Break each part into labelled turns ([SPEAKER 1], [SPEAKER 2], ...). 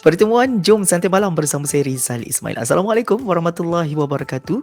[SPEAKER 1] Pertemuan Jom Santai Malam bersama saya Rizal Ismail. Assalamualaikum warahmatullahi wabarakatuh.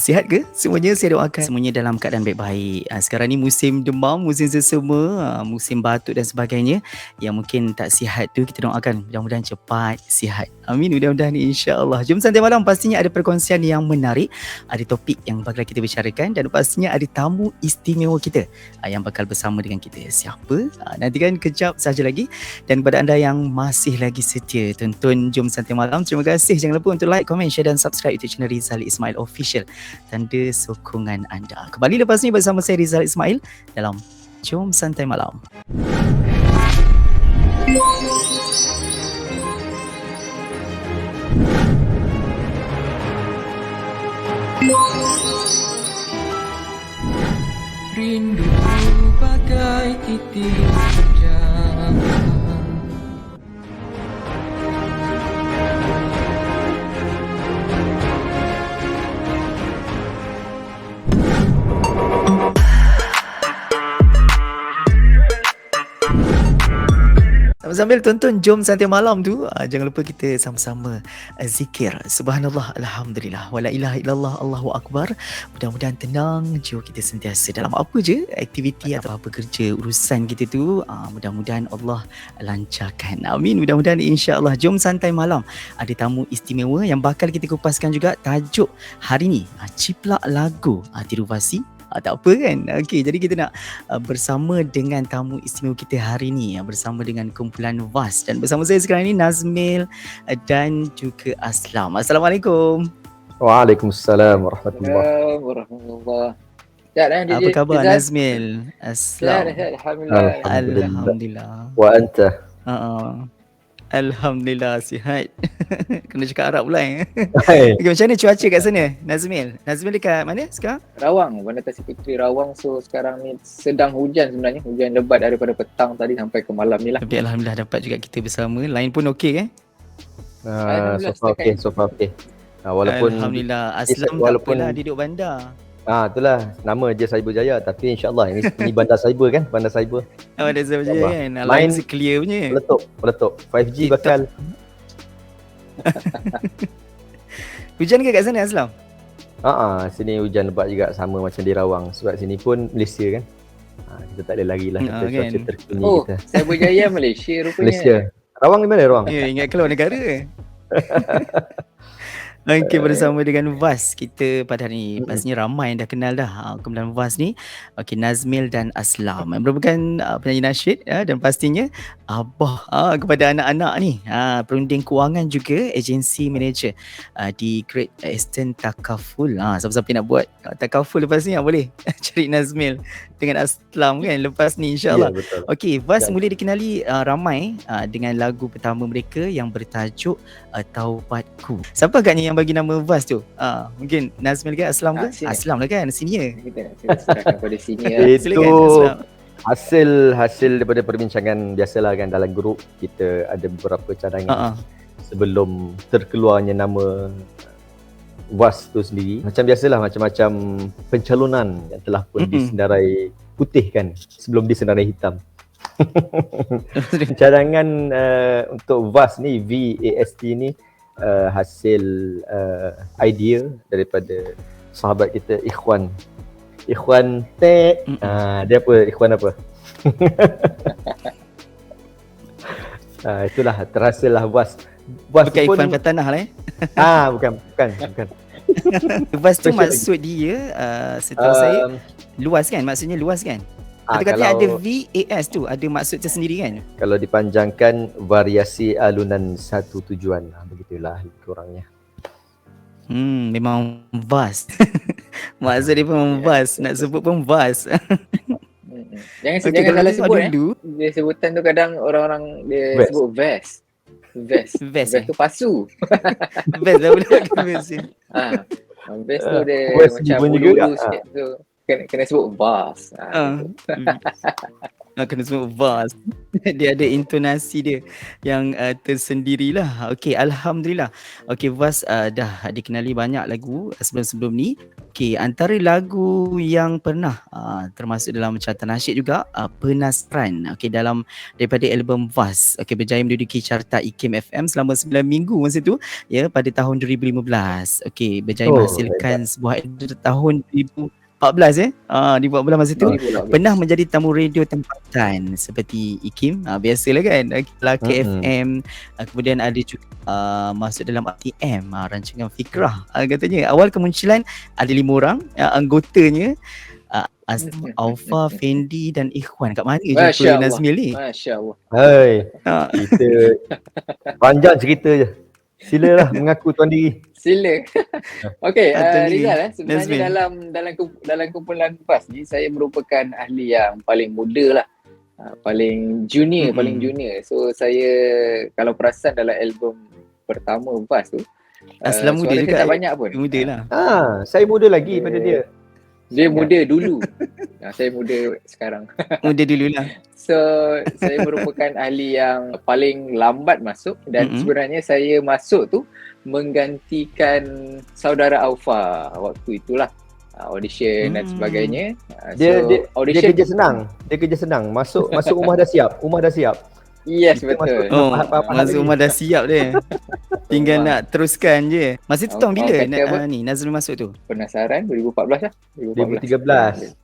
[SPEAKER 1] Sihat ke semuanya? Saya doakan semuanya dalam keadaan baik-baik. Sekarang ni musim demam, musim sesama, musim batuk dan sebagainya. Yang mungkin tak sihat tu kita doakan mudah-mudahan cepat sihat. Amin, mudah-mudahan insya-Allah. Jom Santai Malam pastinya ada perkongsian yang menarik, ada topik yang bakal kita bicarakan dan pastinya ada tamu istimewa kita yang bakal bersama dengan kita. Siapa? Nantikan kejap saja lagi. Dan pada anda yang masih lagi setia tonton Jom Santai Malam, terima kasih. Jangan lupa untuk like, komen, share dan subscribe YouTube channel Rizal Ismail Official. Tanda sokongan anda. Kembali lepas ni bersama saya Rizal Ismail dalam Jom Santai Malam.
[SPEAKER 2] Rindu bagai titik hujan,
[SPEAKER 1] Sambil tonton Jom Santai Malam tu, jangan lupa kita sama-sama zikir. Subhanallah, Alhamdulillah, wala ilaha illallah, Allahu Akbar. Mudah-mudahan tenang jiwa kita sentiasa dalam apa je aktiviti atau apa kerja urusan kita tu. Mudah-mudahan Allah lancarkan. Amin. Mudah-mudahan insya-Allah. Jom Santai Malam ada tamu istimewa yang bakal kita kupaskan juga. Tajuk hari ni ciplak lagu Tiruvasi. Tak apa kan? Okey, jadi kita nak bersama dengan tamu istimewa kita hari ni, bersama dengan kumpulan VAS. Dan bersama saya sekarang ni Nazmil dan juga Aslam. Assalamualaikum.
[SPEAKER 3] Waalaikumsalam warahmatullahi
[SPEAKER 2] warahmatullahi.
[SPEAKER 1] Apa khabar Nazmil? Aslam.
[SPEAKER 2] Alhamdulillah.
[SPEAKER 1] Alhamdulillah.
[SPEAKER 3] Wa anta.
[SPEAKER 1] Alhamdulillah sihat. Kena cakap Arab pula
[SPEAKER 3] Hai.
[SPEAKER 1] Okay, macam mana cuaca kat sana Nazmil? Nazmil dekat mana sekarang?
[SPEAKER 2] Rawang, Bandar Tasik Puteri Rawang. So sekarang ni sedang hujan sebenarnya. Hujan lebat daripada petang tadi sampai ke malam ni lah.
[SPEAKER 1] Tapi Alhamdulillah dapat juga kita bersama. Lain pun okey kan?
[SPEAKER 3] So far okay. Walaupun
[SPEAKER 1] Alhamdulillah. Aslam
[SPEAKER 3] walaupun
[SPEAKER 1] tak apalah duduk bandar.
[SPEAKER 3] itulah nama je Cyber Jaya, tapi insya-Allah ini bandar cyber kan, bandar cyber.
[SPEAKER 1] Ada saya je kan.
[SPEAKER 3] Main
[SPEAKER 1] Line clear punya.
[SPEAKER 3] Meletup 5G bakal.
[SPEAKER 1] Hujan ke kat sana Aslam?
[SPEAKER 3] Sini hujan lebat juga sama macam di Rawang. Sebab sini pun Malaysia kan. Kita tak ada lagi lah kita cuaca
[SPEAKER 1] kan?
[SPEAKER 3] terkini kita.
[SPEAKER 2] Saya berjaya Malaysia rupanya.
[SPEAKER 3] Malaysia. Rawang di mana Rawang?
[SPEAKER 1] Ya, ingat keluar negara. Okey, bersama dengan VAS kita pada hari ni. Pastinya ramai yang dah kenal dah kumpulan VAS ni. Okey, Nazmil dan Aslam yang merupakan penyanyi nasyid dan pastinya abah kepada anak-anak ni. Perunding kewangan juga agensi manager di Great Eastern Takaful. Siapa-siapa nak buat takaful lepas ni boleh cari Nazmil dengan Aslam kan lepas ni insya-Allah.
[SPEAKER 3] Ya, betul.
[SPEAKER 1] Okey, VAS mula dikenali ramai dengan lagu pertama mereka yang bertajuk Taubatku. Siapa agaknya yang bagi nama VAS tu? Mungkin Nazmil ke Aslam ke? Aslam lah kan, senior.
[SPEAKER 2] Kita nak serahkan kepada sini lah.
[SPEAKER 1] Silakan Aslam.
[SPEAKER 3] Hasil daripada perbincangan biasalah kan, dalam grup kita ada beberapa cadangan sebelum terkeluarnya nama VAS tu sendiri. Macam biasalah, macam-macam pencalonan yang telah pun disenarai putih kan sebelum disenarai hitam. Cadangan untuk VAS ni, VAST ni hasil idea daripada sahabat kita Ikhwan dia apa, Ikhwan apa? Itulah terhasillah VAS
[SPEAKER 1] Bukan
[SPEAKER 3] pun,
[SPEAKER 1] Ikhwan Fatanah lah
[SPEAKER 3] bukan.
[SPEAKER 1] VAS tu maksud dia setahu saya luas kan, maksudnya luas kan? Ada katanya ada VAS tu, ada maksud tersendiri kan?
[SPEAKER 3] Kalau dipanjangkan, variasi alunan satu tujuan. Begitulah kurangnya.
[SPEAKER 1] Memang vast. Maksud dia pun vast, nak sebut pun vast.
[SPEAKER 2] Jangan salah sebut dia sebutan tu kadang orang-orang dia
[SPEAKER 3] Vest.
[SPEAKER 2] sebut vest tu pasu.
[SPEAKER 1] Vest dah boleh pakai vest ni.
[SPEAKER 2] Vest tu dia
[SPEAKER 3] Vest
[SPEAKER 2] macam
[SPEAKER 3] pun juga
[SPEAKER 2] bulu-bulu sikit tu. Kena sebut vas.
[SPEAKER 1] Kena sebut Vas. Dia ada intonasi dia yang tersendirilah. Okey, alhamdulillah. Okey, Vas dah dikenali banyak lagu sebelum-sebelum ni. Okey, antara lagu yang pernah termasuk dalam carta nasyid juga Penasaran. Okey, dalam daripada album Vas. Okey, berjaya menduduki carta IKIM FM selama 9 minggu masa tu ya, pada tahun 2015. Okey, berjaya menghasilkan sebuah album tahun 2014 2014 masa tu
[SPEAKER 2] 2014.
[SPEAKER 1] pernah menjadi tamu radio tempatan seperti IKIM, biasalah kan, Laki FM, kemudian ada juga masuk dalam RTM, rancangan Fikrah. Katanya awal kemunculan ada 5 orang, anggotanya Aufa, Fendi dan Ikhwan. Kat mana jumpa
[SPEAKER 2] Masya Allah.
[SPEAKER 1] Nazmil ni?
[SPEAKER 2] Masya Allah.
[SPEAKER 3] Hai, kita panjang cerita je. Silalah mengaku tuan diri.
[SPEAKER 2] Sila. Okey,
[SPEAKER 1] Tuan diri,
[SPEAKER 2] Rizal, sebenarnya
[SPEAKER 1] Nazmil.
[SPEAKER 2] dalam kumpulan PAS ni saya merupakan ahli yang paling muda lah. Paling junior. So saya kalau perasan dalam album pertama PAS tu,
[SPEAKER 1] Aslam muda
[SPEAKER 2] suara
[SPEAKER 1] juga.
[SPEAKER 2] saya tak banyak pun.
[SPEAKER 1] Muda lah.
[SPEAKER 3] Saya muda lagi pada dia.
[SPEAKER 2] Dia muda dulu. Saya muda sekarang.
[SPEAKER 1] Muda dululah.
[SPEAKER 2] So saya merupakan ahli yang paling lambat masuk dan sebenarnya saya masuk tu menggantikan saudara Aufa waktu itulah, audition dan sebagainya.
[SPEAKER 3] Dia
[SPEAKER 2] audition
[SPEAKER 3] kerja senang. Dia kerja senang. Masuk rumah dah siap.
[SPEAKER 2] Yes,
[SPEAKER 3] Kita
[SPEAKER 2] betul.
[SPEAKER 1] Masuk rumah dah siap dia. Tinggal nak teruskan je. Masa tu tahun bila ni Nazrul masuk tu?
[SPEAKER 2] Penasaran 2014 lah.
[SPEAKER 3] 2013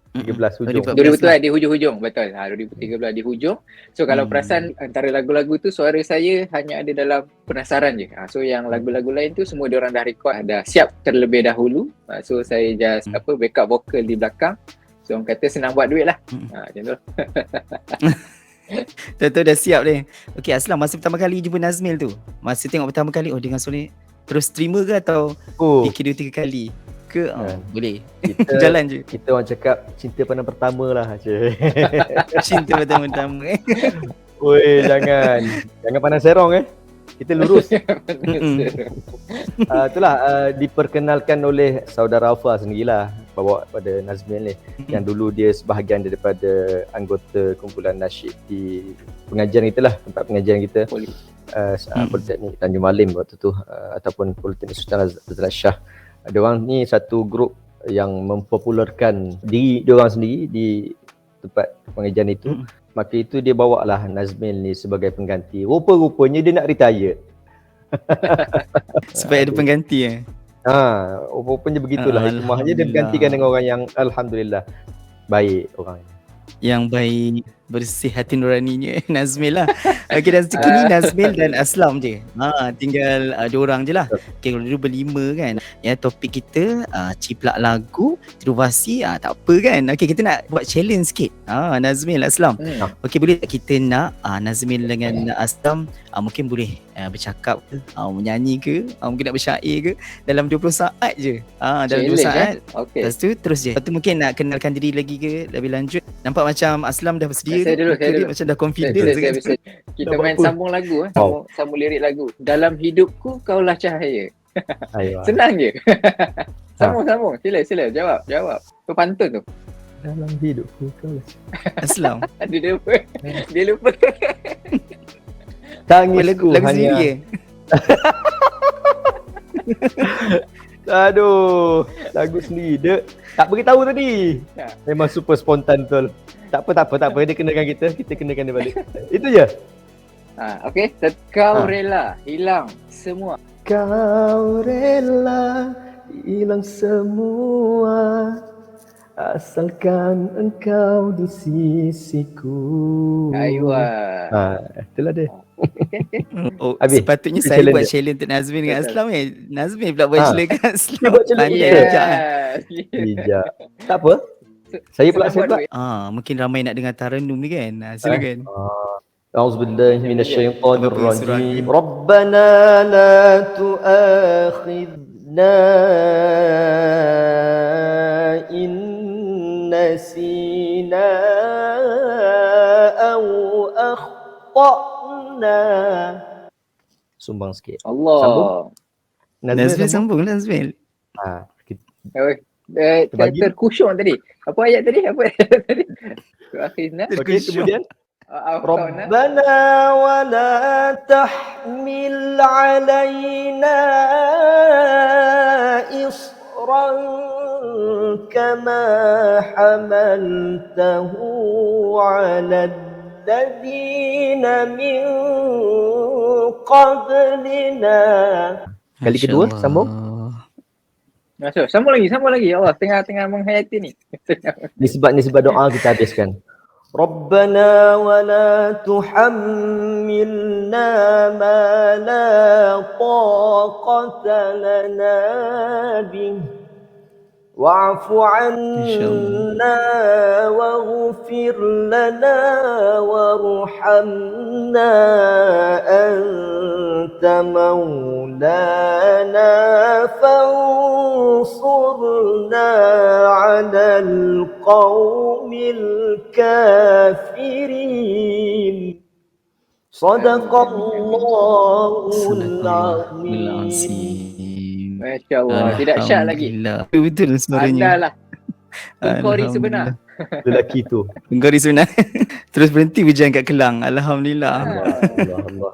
[SPEAKER 3] hujung.
[SPEAKER 2] 2013 di hujung-hujung, betul. 2013 di hujung. So kalau perasan antara lagu-lagu tu suara saya hanya ada dalam Penasaran je. So yang lagu-lagu lain tu semua diorang dah record, dah siap terlebih dahulu. So saya just backup vokal di belakang. So orang kata senang buat duit lah. Macam tu.
[SPEAKER 1] Tahu dah siap dia. Okey, Aslam, masa pertama kali jumpa Nazmil tu, masa tengok pertama kali, dengan suara terus terima ke atau fikir 2-3 kali ke? Boleh.
[SPEAKER 3] Kita,
[SPEAKER 1] jalan je.
[SPEAKER 3] Kita orang cakap cinta pandang pertama lah.
[SPEAKER 1] Cinta pertama-tama.
[SPEAKER 3] Oi, jangan pandang serong kita lurus. Itulah diperkenalkan oleh saudara Aufa sendirilah, bawa pada Nazmil ni yang dulu dia sebahagian daripada anggota kumpulan nasyid di pengajian itulah, tempat pengajian kita, Politeknik Tanjung Malim waktu tu, ataupun Politeknik Sultan Azlan Shah. Diorang ni satu grup yang mempopularkan diri diorang sendiri di tempat pengajian itu. Maka itu dia bawa lah Nazmil ni sebagai pengganti. Rupa-rupanya dia nak retire.
[SPEAKER 1] Supaya ada pengganti
[SPEAKER 3] Rupa-rupanya begitulah. Hikmahnya dia bergantikan dengan orang yang alhamdulillah baik orangnya.
[SPEAKER 1] Yang baik, bersih hati nuraninya, Nazmil lah. Okey, dan kini Nazmil dan Aslam je. Tinggal 2 orang je lah. Okey, kalau dulu berlima kan. Ya, topik kita ciplak lagu, inovasi, tak apa kan. Okey, kita nak buat challenge sikit. Nazmil, Aslam. Okey, boleh tak kita nak Nazmil dengan Aslam mungkin boleh bercakap ke, menyanyi ke, mungkin nak bersyair ke dalam 20 saat je. Dalam 20 saat.
[SPEAKER 2] Okay.
[SPEAKER 1] Lepas tu terus je. Lepas tu mungkin nak kenalkan diri lagi ke lebih lanjut. Nampak macam Aslam dah bersedia.
[SPEAKER 2] Saya dulu.
[SPEAKER 1] Macam dah confident.
[SPEAKER 2] Saya kita main sambung lagu. Sambung lirik lagu. Dalam hidupku kaulah cahaya. Senang je. Sambung. Sila. Jawab. Tu pantun tu.
[SPEAKER 3] Dalam hidupku kaulah
[SPEAKER 1] Aslam.
[SPEAKER 2] Dia lupa.
[SPEAKER 3] Tangisku
[SPEAKER 1] lagu
[SPEAKER 3] hanya
[SPEAKER 1] sendiri
[SPEAKER 3] Aduh, lagu sendiri. Dia tak beritahu tadi. Memang super spontan betul. Tak apa. Dia kenakan kita kenakan dia balik. Itu je.
[SPEAKER 2] Okey. Kau rela hilang semua.
[SPEAKER 3] Kau rela hilang semua asalkan engkau di sisiku. Itulah dia.
[SPEAKER 1] Okay. Sepatutnya saya buat challenge untuk Nazmil dengan Aslam Nazmil pula buat challenge dengan Aslam.
[SPEAKER 3] Dia buat challenge bijak. Tak apa. Saya pula.
[SPEAKER 1] Mungkin ramai nak dengar Taranum ni kan. Silakan.
[SPEAKER 3] A'udzubillahi minasyaitonir rajim. Rabbana la tu'akhidna in nasina aw akhtana. Sumbang sikit.
[SPEAKER 2] Allah.
[SPEAKER 1] Nazmil sambung.
[SPEAKER 3] Ha. Terbagi.
[SPEAKER 2] terkusyuk tadi. Apa ayat tadi? Apa ayat tadi? Akhirnya.
[SPEAKER 3] Okey, kemudian
[SPEAKER 2] Rabbana
[SPEAKER 3] ربنا ولا تحمل علينا إصرا كما حملته على الذين من قبلنا. Kali kedua, sambung.
[SPEAKER 2] Masuk. Sambung lagi. Ya Allah, tengah menghayati ni.
[SPEAKER 3] Ni sebab doa kita habiskan. ربنا ولا تحملنا ما لا طاقة لنا به واعف عنا واغفر لنا وارحمنا أنت مولانا فانصرنا على القوم الكافرين صدق الله العظيم.
[SPEAKER 2] Masya Allah. Tidak syak lagi.
[SPEAKER 1] Betul suaranya.
[SPEAKER 2] Anda lah pengkori sebenar.
[SPEAKER 3] Lelaki tu.
[SPEAKER 1] Pengkori sebenar. Terus berhenti hujan kat Kelang. Alhamdulillah.
[SPEAKER 3] Allah.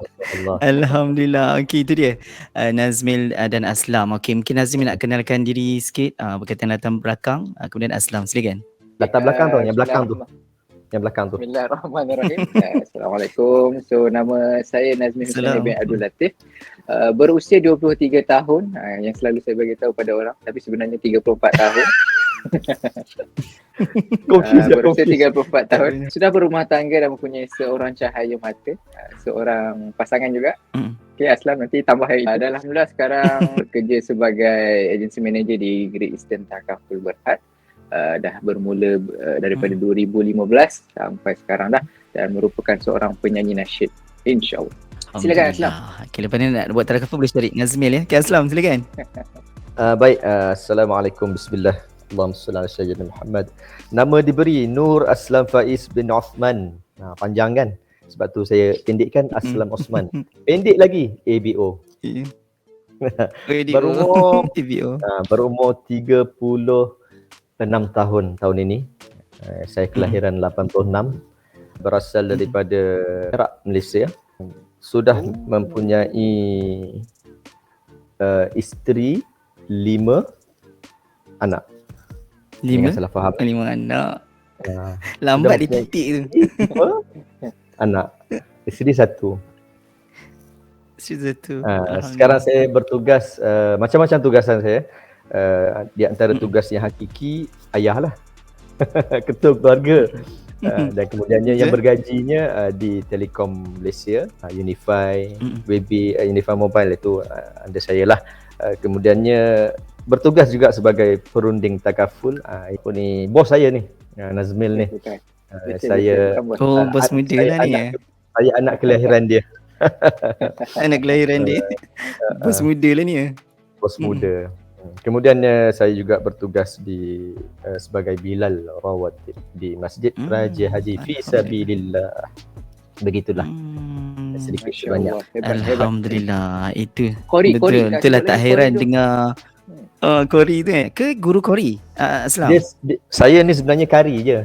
[SPEAKER 1] Alhamdulillah. Okey, itu dia. Nazmil dan Aslam. Okey, mungkin Nazmil nak kenalkan diri sikit berkaitan latar belakang. Kemudian Aslam, silakan.
[SPEAKER 3] Latar belakang tu, yang belakang tu. Yang belakang tu.
[SPEAKER 2] Bismillahirrahmanirrahim. Assalamualaikum. So, nama saya Nazmi Hussaini bin Abdul Latif. Berusia 23 tahun. Yang selalu saya bagi tahu pada orang. Tapi sebenarnya 34 tahun. Berusia 34 tahun. Sudah berumah tangga dan mempunyai seorang cahaya mata. Seorang pasangan juga. Okay, Aslam nanti tambah hari. Dan Alhamdulillah sekarang bekerja sebagai agency manager di Great Eastern Takaful Berhad. Dah bermula daripada 2015 sampai sekarang dah, dan merupakan seorang penyanyi nasyid, insyaAllah. Silakan Aslam.
[SPEAKER 1] Okay, lepas ni nak buat tarakaful boleh cari Nazmil ya. Okay, Aslam silakan.
[SPEAKER 3] Baik, Assalamualaikum, bismillah. Allahumma salli ala sayyidina Muhammad. Nama diberi Nur Aslam Faiz bin Osman. Panjang kan? Sebab tu saya pendekkan Aslam Osman. Pendek lagi ABO. Berumur 36 tahun ini. Saya kelahiran 86, berasal daripada Perak, Malaysia. Sudah mempunyai isteri 5 anak.
[SPEAKER 1] 5
[SPEAKER 3] salah faham.
[SPEAKER 1] 5 anak. Lambat di titik tu.
[SPEAKER 3] 5 anak. Isteri 1. Sekarang saya bertugas macam-macam tugasan saya. Di antara tugas yang hakiki, ayah lah. Ketua keluarga. Dan kemudiannya yang bergajinya di Telekom Malaysia, Unify, WB, Unify Mobile itu under saya lah. Kemudiannya bertugas juga sebagai perunding takaful. Itu ni bos saya ni, Nazmil ni. Saya
[SPEAKER 1] bos muda lah ni.
[SPEAKER 3] Saya anak kelahiran dia.
[SPEAKER 1] Anak kelahiran dia. Bos muda lah ni.
[SPEAKER 3] Bos muda. Kemudian saya juga bertugas di sebagai Bilal Rawatib di Masjid Raja Haji Fi Sabilillah. Begitulah. Sedikit sebanyak.
[SPEAKER 1] Alhamdulillah. Itu
[SPEAKER 2] Kori,
[SPEAKER 1] itulah tak heran dengar Kori tu ke guru Kori Aslam?
[SPEAKER 3] Saya ni sebenarnya kari je.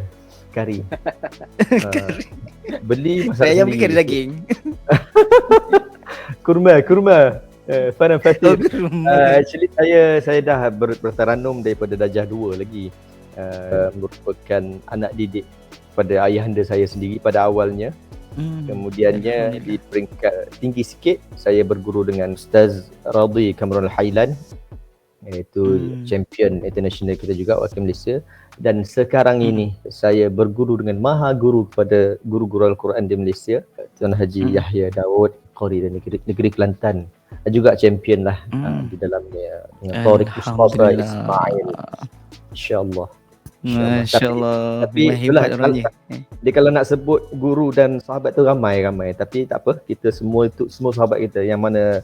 [SPEAKER 3] Kari. Beli masak
[SPEAKER 1] ayam
[SPEAKER 3] sendiri.
[SPEAKER 1] ke kari daging?
[SPEAKER 3] Kurma. Faran Fatih. Actually saya dah bertaranum daripada darjah 2 lagi. Merupakan anak didik pada ayahanda saya sendiri pada awalnya. Kemudiannya di peringkat tinggi sikit saya berguru dengan Ustaz Radhi Kamrul Hailan, iaitu champion international kita juga wakil Malaysia. Dan sekarang ini saya berguru dengan maha guru kepada guru-guru Al-Quran di Malaysia, Tuan Haji Yahya Daud Qori dari negeri Kelantan. Juga champion lah di dalamnya dengan Tariq Mustafa Ismail, InsyaAllah.
[SPEAKER 1] Masya-Allah.
[SPEAKER 3] Tapi itulah dia kalau nak sebut guru dan sahabat tu ramai, tapi tak apa, kita semua sahabat kita yang mana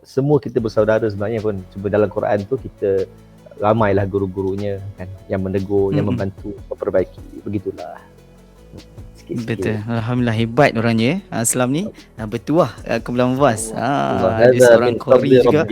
[SPEAKER 3] semua kita bersaudara sebenarnya pun. Cuma dalam Quran tu kita ramailah guru-gurunya kan, yang menegur, yang membantu memperbaiki, begitulah.
[SPEAKER 1] Betul. Alhamdulillah, hebat orangnya Aslam ni. Bertuah ke bulan Muaz. Ada seorang Kori juga.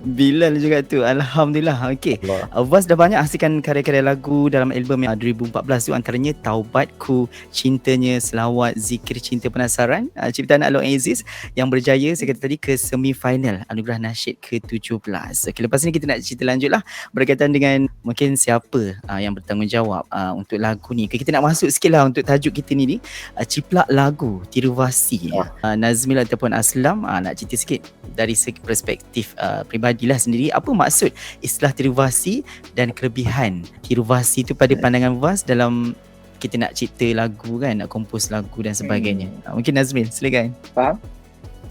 [SPEAKER 1] Bilal juga tu. Alhamdulillah. Okey.
[SPEAKER 3] Allah.
[SPEAKER 1] Vas dah banyak hasilkan karya-karya lagu dalam album yang 2014 tu, antaranya Taubatku, Cintanya, Selawat, Zikir Cinta Penasaran, ciptaan Alok Aziz yang berjaya saya kata tadi ke semi-final Anugerah Nasyid ke-17. Okey, lepas ni kita nak cerita lanjut lah berkaitan dengan mungkin siapa yang bertanggungjawab untuk lagu ni. Kita nak masuk sikit lah untuk tajuk kita ni ciplak lagu Tiruvasi. Nazmil ataupun Aslam nak cerita sikit dari segi perspektif peribadilah sendiri, apa maksud istilah Tiruvasi dan kelebihan Tiruvasi tu pada pandangan Vas dalam kita nak cipta lagu kan, nak kompos lagu dan sebagainya. Mungkin Nazmil, silakan.
[SPEAKER 2] Faham?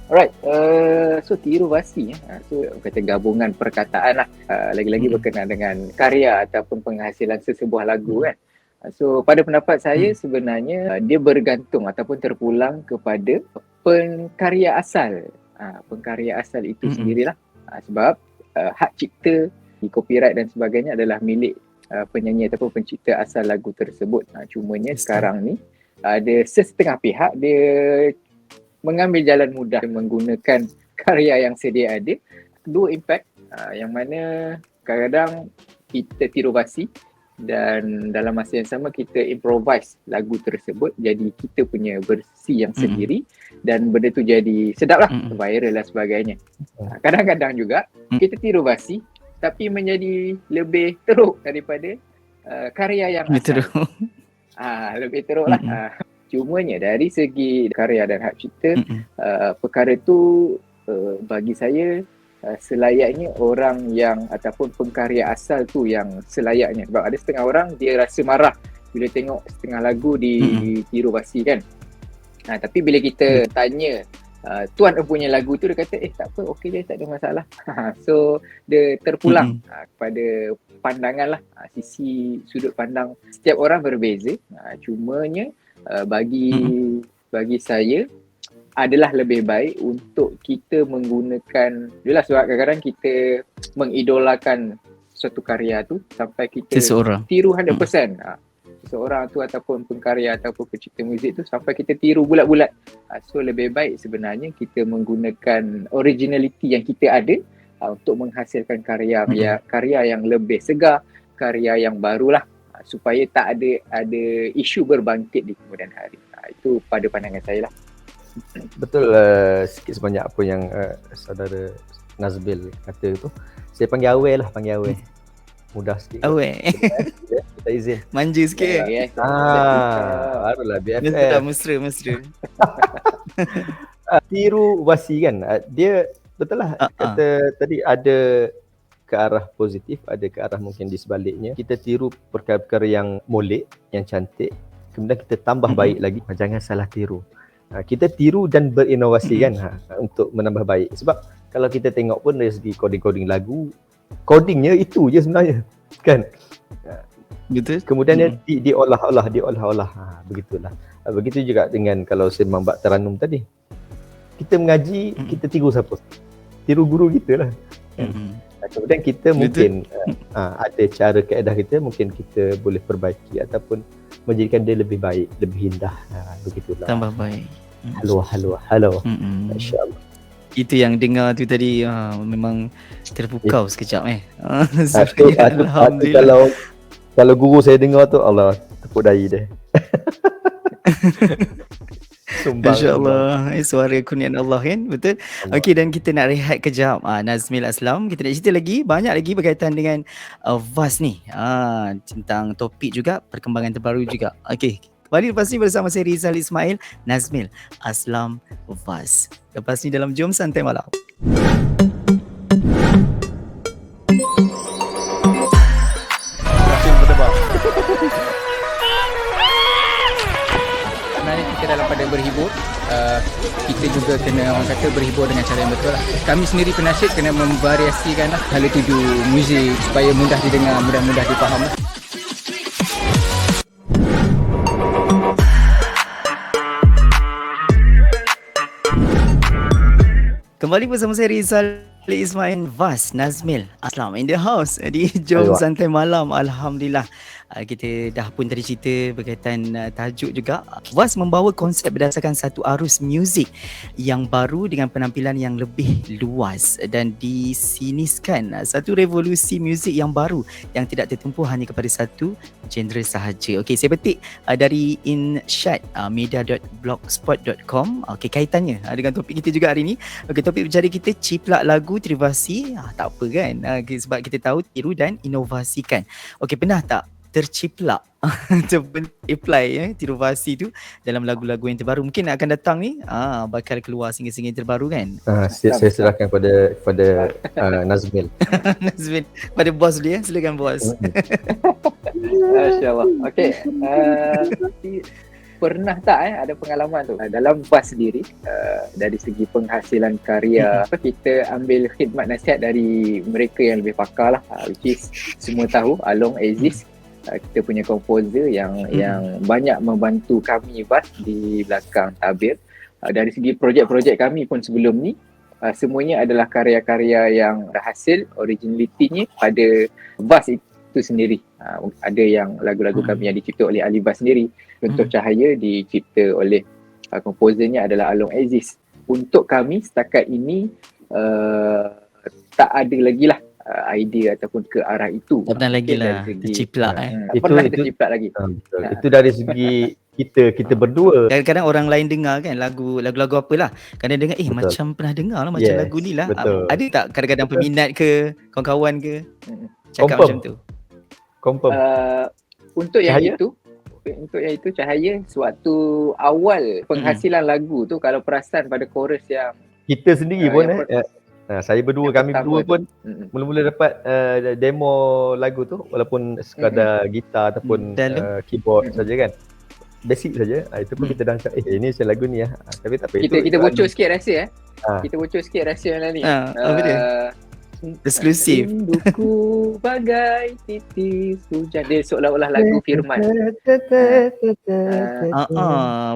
[SPEAKER 2] Alright, so Tiruvasi so kata gabungan perkataan lah, lagi-lagi berkenaan dengan karya ataupun penghasilan sesebuah lagu kan. So pada pendapat saya sebenarnya dia bergantung ataupun terpulang kepada pengkarya asal. Pengkarya asal itu sendirilah. Sebab hak cipta, copyright dan sebagainya adalah milik penyanyi ataupun pencipta asal lagu tersebut. Cumanya sekarang ni ada sesetengah pihak dia mengambil jalan mudah menggunakan karya yang sedia ada. Dua impact yang mana kadang-kadang kita Tiruvasi dan dalam masa yang sama kita improvise lagu tersebut jadi kita punya versi yang sendiri dan benda tu jadi sedap lah, viral dan sebagainya. Kadang-kadang juga kita Tiruvasi tapi menjadi lebih teruk daripada karya yang asal. Lebih teruk lah. Cumanya dari segi karya dan hak cipta, perkara tu bagi saya selayaknya orang yang ataupun pengkarya asal tu yang selayaknya. Sebab ada setengah orang dia rasa marah bila tengok setengah lagu Tiruvasi kan. Tapi bila kita tanya tuan punya lagu tu, dia kata tak apa, okey je, tak ada masalah. So dia terpulang kepada pandangan lah, sisi sudut pandang setiap orang berbeza. Cumanya bagi saya adalah lebih baik untuk kita menggunakan, jelas sebab kadang-kadang kita mengidolakan suatu karya tu sampai kita tiru 100%. Seorang tu ataupun pengkarya ataupun pencipta muzik tu sampai kita tiru bulat-bulat. So lebih baik sebenarnya kita menggunakan originality yang kita ada untuk menghasilkan karya yang lebih segar, karya yang barulah, supaya tak ada isu berbangkit di kemudian hari. Itu pada pandangan saya lah.
[SPEAKER 3] Betul, sikit sebanyak apa yang saudara Nazbil kata tu. Saya panggil Awel lah, mudah sikit.
[SPEAKER 1] Awel.
[SPEAKER 3] Kita izin.
[SPEAKER 1] Manja sikit.
[SPEAKER 3] Barulah BFF.
[SPEAKER 1] Mesra.
[SPEAKER 3] Tiruvasi kan, dia betul lah kata tadi, ada ke arah positif, ada ke arah mungkin di sebaliknya. Kita tiru perkara-perkara yang molek, yang cantik, kemudian kita tambah baik lagi. Jangan salah tiru. Kita tiru dan berinovasi kan untuk menambah baik. Sebab kalau kita tengok pun dari segi coding lagu, codingnya itu je sebenarnya kan.
[SPEAKER 1] Betul.
[SPEAKER 3] Kemudian diolah-olah. Begitulah. Begitu juga dengan kalau sembang bab taranum tadi. Kita mengaji, kita tiru siapa? Tiru guru kita lah. Kemudian kita mungkin ada cara kaedah kita, mungkin kita boleh perbaiki ataupun menjadikan dia lebih baik, lebih indah. Begitulah.
[SPEAKER 1] Tambah baik.
[SPEAKER 3] Halo. Masya-Allah.
[SPEAKER 1] Itu yang dengar tu tadi memang terpukau sekejap
[SPEAKER 3] Alhamdulillah. Kalau guru saya dengar tu, Allah, tepuk dahi dia.
[SPEAKER 1] InsyaAllah, suara kurniaan Allah kan, betul. Okey, dan kita nak rehat kejap. Nazmil, Aslam, kita nak cerita lagi, banyak lagi berkaitan dengan Vas ni, tentang topik juga, perkembangan terbaru juga. Okey, kembali lepas ni bersama saya Rizal Ismail, Nazmil, Aslam, Vas. Lepas ni dalam Jom Santai Malam. Sebenarnya kita dalam pada berhibur, kita juga kena, orang kata, berhibur dengan cara yang betul lah. Kami sendiri penasyid kena memvariasikan lah hala tuju muzik supaya mudah didengar, mudah dipaham lah. Kembali bersama saya Rizal Ali Ismail, Vas, Nazmil, Aslam in the house di Jom
[SPEAKER 3] Ayuh.
[SPEAKER 1] Santai Malam. Alhamdulillah. Kita dah pun tadi cerita berkaitan tajuk juga. Vas membawa konsep berdasarkan satu arus muzik yang baru dengan penampilan yang lebih luas dan disiniskan satu revolusi muzik yang baru yang tidak tertumpu hanya kepada satu genre sahaja. Okey, saya petik dari Insyad media.blogspot.com. Okey, kaitannya dengan topik kita juga hari ni. Okey, topik berjari kita ciplak lagu terivasi. Tak apa kan? Sebab kita tahu tiru dan inovasikan. Okey, pernah tak terciplak ataupun apply tiruvasi tu dalam lagu-lagu yang terbaru? Mungkin akan datang ni bakal keluar single-single terbaru kan?
[SPEAKER 3] Saya serahkan pada Nazmil.
[SPEAKER 1] Nazmil, pada bos dia, silakan bos.
[SPEAKER 2] Masya-Allah. Okey. Pernah tak ada pengalaman tu dalam Vas sendiri, dari segi penghasilan karya, kita ambil khidmat nasihat dari mereka yang lebih pakar lah, which is semua tahu Along Aziz, kita punya komposer yang banyak membantu kami Vas di belakang tabir. Dari segi projek-projek kami pun sebelum ni, semuanya adalah karya-karya yang berhasil, originality-nya pada Vas itu sendiri. Ada yang lagu-lagu kami yang dicipta oleh Ali Vas sendiri. Contoh Cahaya dicipta oleh komposernya adalah Along Aziz. Untuk kami setakat ini tak ada lagi lah idea ataupun ke arah itu.
[SPEAKER 1] Tak pernah lagi lah terciplak
[SPEAKER 2] tak pernah terciplak lagi.
[SPEAKER 3] Itu dari segi kita berdua.
[SPEAKER 1] Kadang-kadang orang lain dengar kan lagu-lagu apalah, kadang dengar macam pernah dengar lah macam lagu ni lah. Ada tak kadang-kadang peminat ke kawan-kawan ke cakap
[SPEAKER 3] Confirm.
[SPEAKER 1] macam tu?
[SPEAKER 3] Confirm.
[SPEAKER 2] Untuk yang itu Cahaya, sewaktu awal penghasilan lagu tu, kalau perasan pada chorus yang
[SPEAKER 3] kita sendiri pun saya berdua, kami berdua pun mula-mula dapat demo lagu tu, walaupun sekadar gitar ataupun keyboard saja kan, basic saja. Itu pun kita dah cakap ini macam lagu ni tapi tak apa.
[SPEAKER 2] Kita bocor sikit rahsia kita bocor sikit rahsia yang ni.
[SPEAKER 1] Apa dia? Eksklusif.
[SPEAKER 2] Rinduku bagai titis hujan. Dia seolah-olah lagu Firman.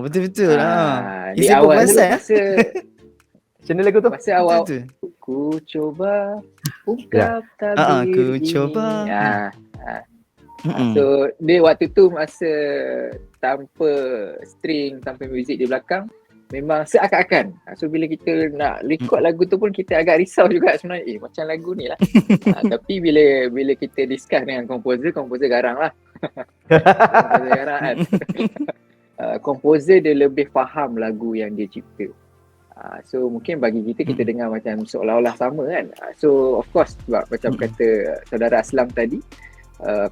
[SPEAKER 1] Betul-betul
[SPEAKER 2] Di awal tu
[SPEAKER 3] macam mana lagu tu?
[SPEAKER 2] Masa awal ku coba ungkap tabir
[SPEAKER 1] ku
[SPEAKER 2] ini.
[SPEAKER 1] coba.
[SPEAKER 2] So dia waktu tu masa tanpa string, tanpa muzik di belakang, memang seakan-akan. So bila kita nak record lagu tu pun kita agak risau juga sebenarnya. Macam lagu ni lah. Tapi bila kita discuss dengan komposer garang lah. Komposer garang kan. Komposer dia lebih faham lagu yang dia cipta. So mungkin bagi kita dengar macam seolah-olah sama kan. So of course sebab macam kata saudara Aslam tadi,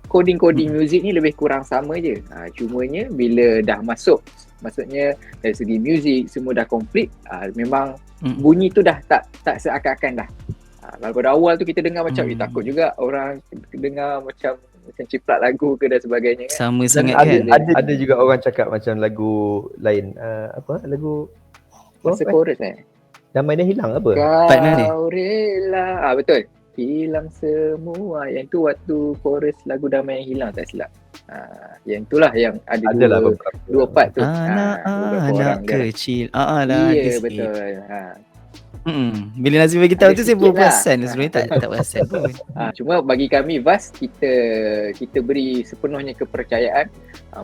[SPEAKER 2] coding muzik ni lebih kurang sama je. Cumanya bila dah masuk, maksudnya dari segi muzik semua dah komplit, memang bunyi tu dah tak seakan-akan dah. Kalau pada awal tu kita dengar macam takut juga orang dengar macam ciplak lagu ke dan sebagainya kan.
[SPEAKER 1] Sama sangat kan.
[SPEAKER 3] Ada juga orang cakap macam lagu lain, lagu
[SPEAKER 2] masa chorus
[SPEAKER 3] Damai dah hilang apa?
[SPEAKER 2] Kau rela. Betul. Hilang semua. Yang tu waktu chorus lagu Damai yang hilang tak silap. Yang itulah yang ada dua part tu.
[SPEAKER 1] Anak kecil.
[SPEAKER 2] Ya, betul.
[SPEAKER 1] Bila Nazmi bagi tahu tu saya baru perasan sebenarnya tak perasan pun.
[SPEAKER 2] Cuma bagi kami Vas, kita beri sepenuhnya kepercayaan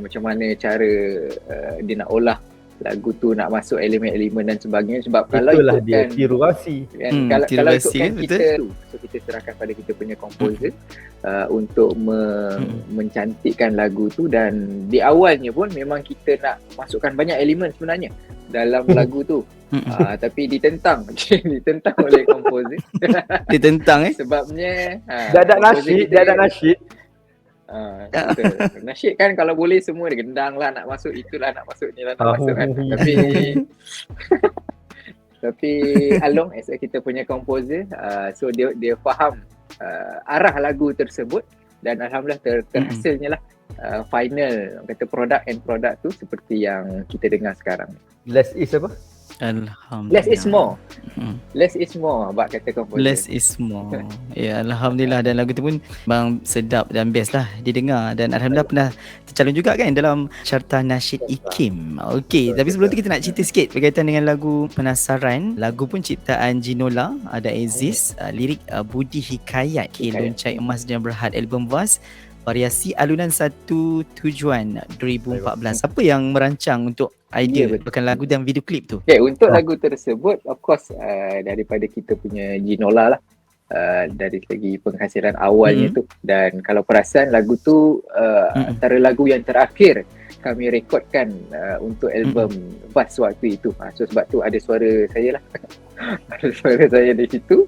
[SPEAKER 2] macam mana cara dia nak olah lagu tu, nak masuk elemen-elemen dan sebagainya. Sebab kalau
[SPEAKER 3] itulah dia tiruvasi.
[SPEAKER 2] Kalau ikutkan kita tu, so kita serahkan pada kita punya komposer untuk mencantikkan lagu tu. Dan di awalnya pun memang kita nak masukkan banyak elemen sebenarnya dalam lagu tu. Tapi ditentang oleh komposer.
[SPEAKER 1] Ditentang
[SPEAKER 2] sebabnya
[SPEAKER 3] dia ada nasyid.
[SPEAKER 2] Betul. Nasyid kan kalau boleh semua dia gendang lah, nak masuk itulah, nak masuk ni lah, nak masuk kan. Tapi Along as kita punya komposer, so dia faham arah lagu tersebut dan alhamdulillah terhasilnya lah final kata produk tu seperti yang kita dengar sekarang.
[SPEAKER 3] Less is apa?
[SPEAKER 2] Less is
[SPEAKER 1] Alhamdulillah.
[SPEAKER 2] more.
[SPEAKER 1] Hmm.
[SPEAKER 2] Less is more, abang kata komposer.
[SPEAKER 1] Less is more. Ya, Alhamdulillah, dan lagu tu pun bang sedap dan best lah didengar, dan Alhamdulillah pernah tercalon juga kan dalam Carta Nasyid IKIM. Okey, tapi sebelum tu kita nak cerita sikit berkaitan dengan lagu Penasaran. Lagu pun ciptaan Ginola, ada Aziz, lirik Budi Hikayat, Loncai Emas dan Berhad, album Vas, variasi alunan satu tujuan 2014. Siapa yang merancang untuk idea bukan lagu dan video klip tu?
[SPEAKER 2] Okay, untuk lagu tersebut, of course, daripada kita punya Ginola lah. Dari segi penghasilan awalnya tu. Dan kalau perasan, lagu tu antara lagu yang terakhir kami rekodkan untuk album Vas waktu itu. So sebab tu ada suara saya lah. Ada suara saya di situ.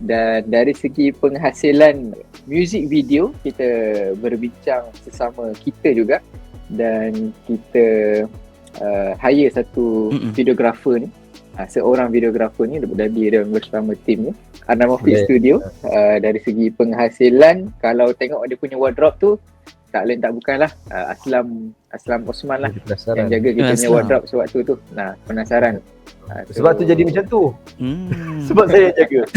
[SPEAKER 2] Dan dari segi penghasilan music video, kita berbincang sesama kita juga, dan kita hire satu videographer ni, seorang videographer ni, dan dia bersama tim ni, Anamorphic Studio. Dari segi penghasilan, kalau tengok dia punya wardrobe tu, tak lain tak bukanlah Aslam Osman lah yang jaga kita punya wardrobe sewaktu tu. Nah, Penasaran.
[SPEAKER 3] Sebab tu jadi macam tu. Sebab saya jaga.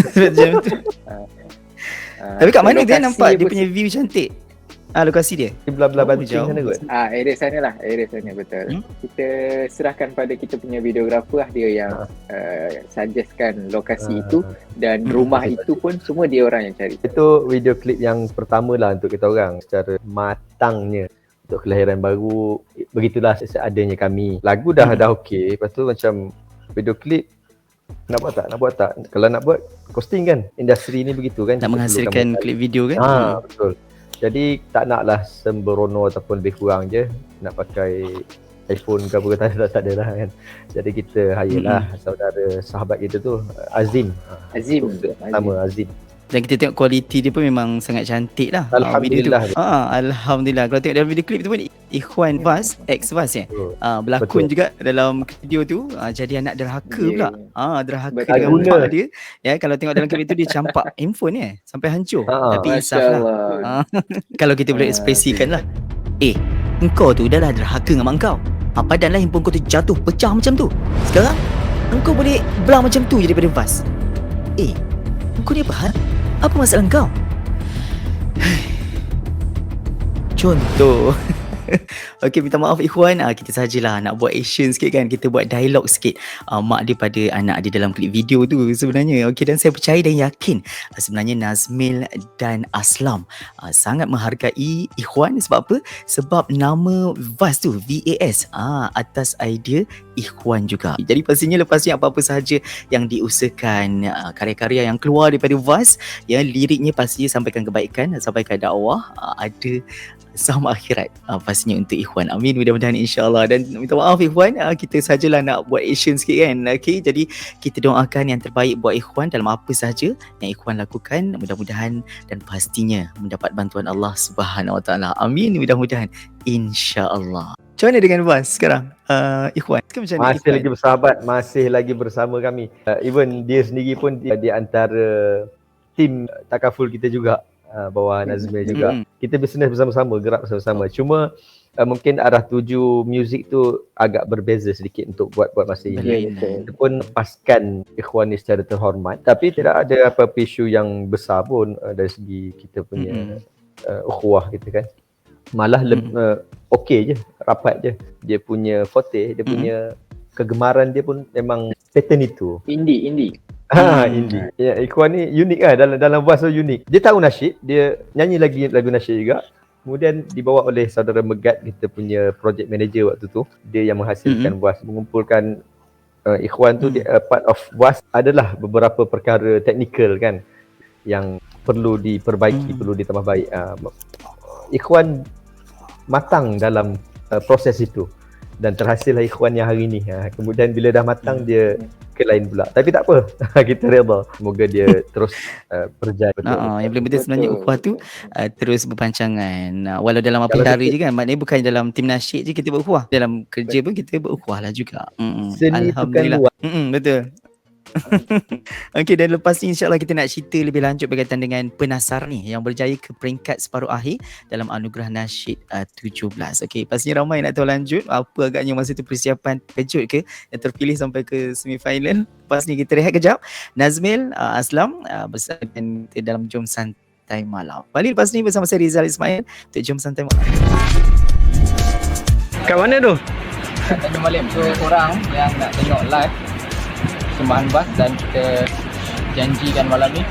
[SPEAKER 1] Tapi kat mana dia nampak dia punya view cantik? Lokasi dia?
[SPEAKER 3] Di belah-belah Banting sana kot.
[SPEAKER 2] Area sana lah, area sana, betul. Kita serahkan pada kita punya videographer lah, dia yang suggestkan lokasi itu, dan rumah itu pun semua dia orang yang cari.
[SPEAKER 3] Itu video klip yang pertama lah untuk kita orang secara matangnya untuk kelahiran baru. Begitulah seadanya kami. Lagu dah okey, lepas tu macam video klip nak buat tak? Kalau nak buat, costing kan, industri ni begitu kan,
[SPEAKER 1] nak menghasilkan klip video kan.
[SPEAKER 3] Betul. Jadi tak naklah sembrono ataupun lebih kurang je nak pakai iPhone ke apa, tak ada lah kan. Jadi kita hire lah saudara sahabat kita tu, Azim. Nama Azim.
[SPEAKER 1] Dan kita tengok kualiti dia pun memang sangat cantik lah.
[SPEAKER 3] Alhamdulillah.
[SPEAKER 1] Alhamdulillah. Kalau tengok dalam video klip tu pun Ikhwan Vas, ex-Vas berlakon juga dalam video tu, jadi anak derhaka pula. Derhaka dengan mak dia. Ya, kalau tengok dalam klip tu dia campak handphone sampai hancur. Tapi insaf lah. Kalau kita boleh ekspresikan lah. Engkau tu dah lah derhaka dengan mak kau. Padanlah handphone kau tu jatuh, pecah macam tu. Sekarang engkau boleh belang macam tu je daripada Vas. Kau ni apa? Apa masalah kau? Contoh. Okey, minta maaf Ikhwan, kita sajalah nak buat action sikit kan. Kita buat dialog sikit mak dia pada anak dia dalam klip video tu sebenarnya. Okey, dan saya percaya dan yakin sebenarnya Nazmil dan Aslam sangat menghargai Ikhwan. Sebab apa? Sebab nama Vas tu, VAS, atas idea Ikhwan juga. Jadi pastinya lepas ni apa-apa sahaja yang diusahakan, karya-karya yang keluar daripada Vas, ya, liriknya pastinya sampaikan kebaikan, sampaikan dakwah, ada sama akhirat pastinya untuk Ikhwan. Amin, mudah-mudahan insya-Allah. Dan minta maaf Ikhwan, kita sajalah nak buat action sikit kan. Okey, jadi kita doakan yang terbaik buat Ikhwan dalam apa sahaja yang Ikhwan lakukan. Mudah-mudahan dan pastinya mendapat bantuan Allah Subhanahu Wa Taala. Amin, mudah-mudahan insya-Allah. Macam mana dengan Vas sekarang? Ikhwan, macam mana?
[SPEAKER 3] Masih lagi bersahabat, masih lagi bersama kami. Even dia sendiri pun di antara tim takaful kita juga. Bawah Nazmil juga. Kita bisnes bersama-sama, gerak bersama-sama. Cuma mungkin arah tuju muzik tu agak berbeza sedikit untuk buat masa ini. Kita pun lepaskan Ikhwan ni secara terhormat. Tapi tidak ada apa-apa isu yang besar pun dari segi kita punya ukhuwah kita kan. Malah okey je, rapat je. Dia punya forte, dia punya kegemaran dia pun memang pattern itu.
[SPEAKER 2] Indie.
[SPEAKER 3] Indie. Ya, Ikhwan ni unik lah, dalam bahasa unik. Dia tahu nasyid, dia nyanyi lagi lagu nasyid juga. Kemudian dibawa oleh saudara Megat, kita punya project manager waktu tu. Dia yang menghasilkan VAS, mengumpulkan Ikhwan tu. Dia, part of VAS adalah beberapa perkara teknikal kan yang perlu diperbaiki, perlu ditambah baik. Ikhwan matang dalam proses itu. Dan terhasillah Ikhwan yang hari ni. Kemudian bila dah matang, dia ke lain pula. Tapi tak apa, kita redha. Semoga dia terus berjaya.
[SPEAKER 1] Yang paling penting sebenarnya ukhuwah tu terus berpancangan. Walau dalam apa perkara je kan, maknanya bukan dalam tim nasyid je kita berukhuwah. Dalam kerja pun kita berukhuwah lah juga.
[SPEAKER 3] Seni
[SPEAKER 1] Alhamdulillah.
[SPEAKER 3] bukan luar.
[SPEAKER 1] Betul. Okey, dan lepas ni insya-Allah kita nak cerita lebih lanjut berkaitan dengan Penasar ni yang berjaya ke peringkat separuh akhir dalam Anugerah Nasyid 17. Okey, pastinya ramai nak tahu lanjut apa agaknya masa tu persiapan terkejut ke yang terpilih sampai ke semifinal. Lepas ni kita rehat kejap. Nazmil, Aslam bersama kita dalam Jom Santai Malam. Balik lepas ni bersama saya Rizal Ismail untuk Jom Santai Malam.
[SPEAKER 4] Kat mana tu?
[SPEAKER 2] Tanjung Malim. So korang yang nak tengok live Sembahan Bas dan kita janjikan malam ni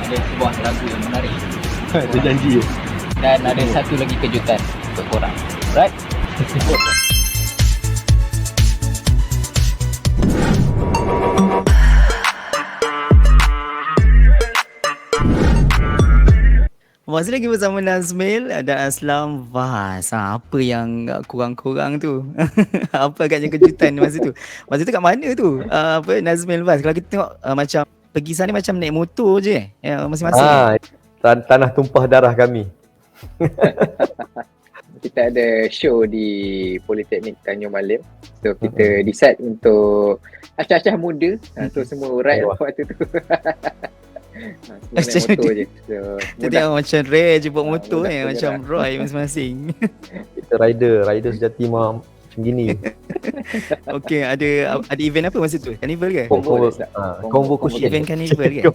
[SPEAKER 2] ada sebuah lagu yang menarik.
[SPEAKER 3] Dia janji.
[SPEAKER 2] Dan ada satu lagi kejutan untuk korang. Right?
[SPEAKER 1] Masih lagi bersama Nazmil dan Aslam. Vas, apa yang kurang-kurang tu? Apa agaknya kejutan masa tu? Masa tu kat mana tu? Apa Nazmil Vas? Kalau kita tengok macam pergi sana macam naik motor je masing-masing.
[SPEAKER 3] Tanah tumpah darah kami.
[SPEAKER 2] Kita ada show di Politeknik Tanjung Malim. So kita decide untuk acah-acah muda. So semua ride waktu tu. Semua naik motor je. So,
[SPEAKER 1] kita tengok macam Ray je buat motor
[SPEAKER 2] mudah
[SPEAKER 1] macam Roy masing-masing.
[SPEAKER 3] Kita rider sejati macam gini.
[SPEAKER 1] Okey, ada event apa masa tu? Carnival ke?
[SPEAKER 3] Convocation.
[SPEAKER 1] Event carnival ke?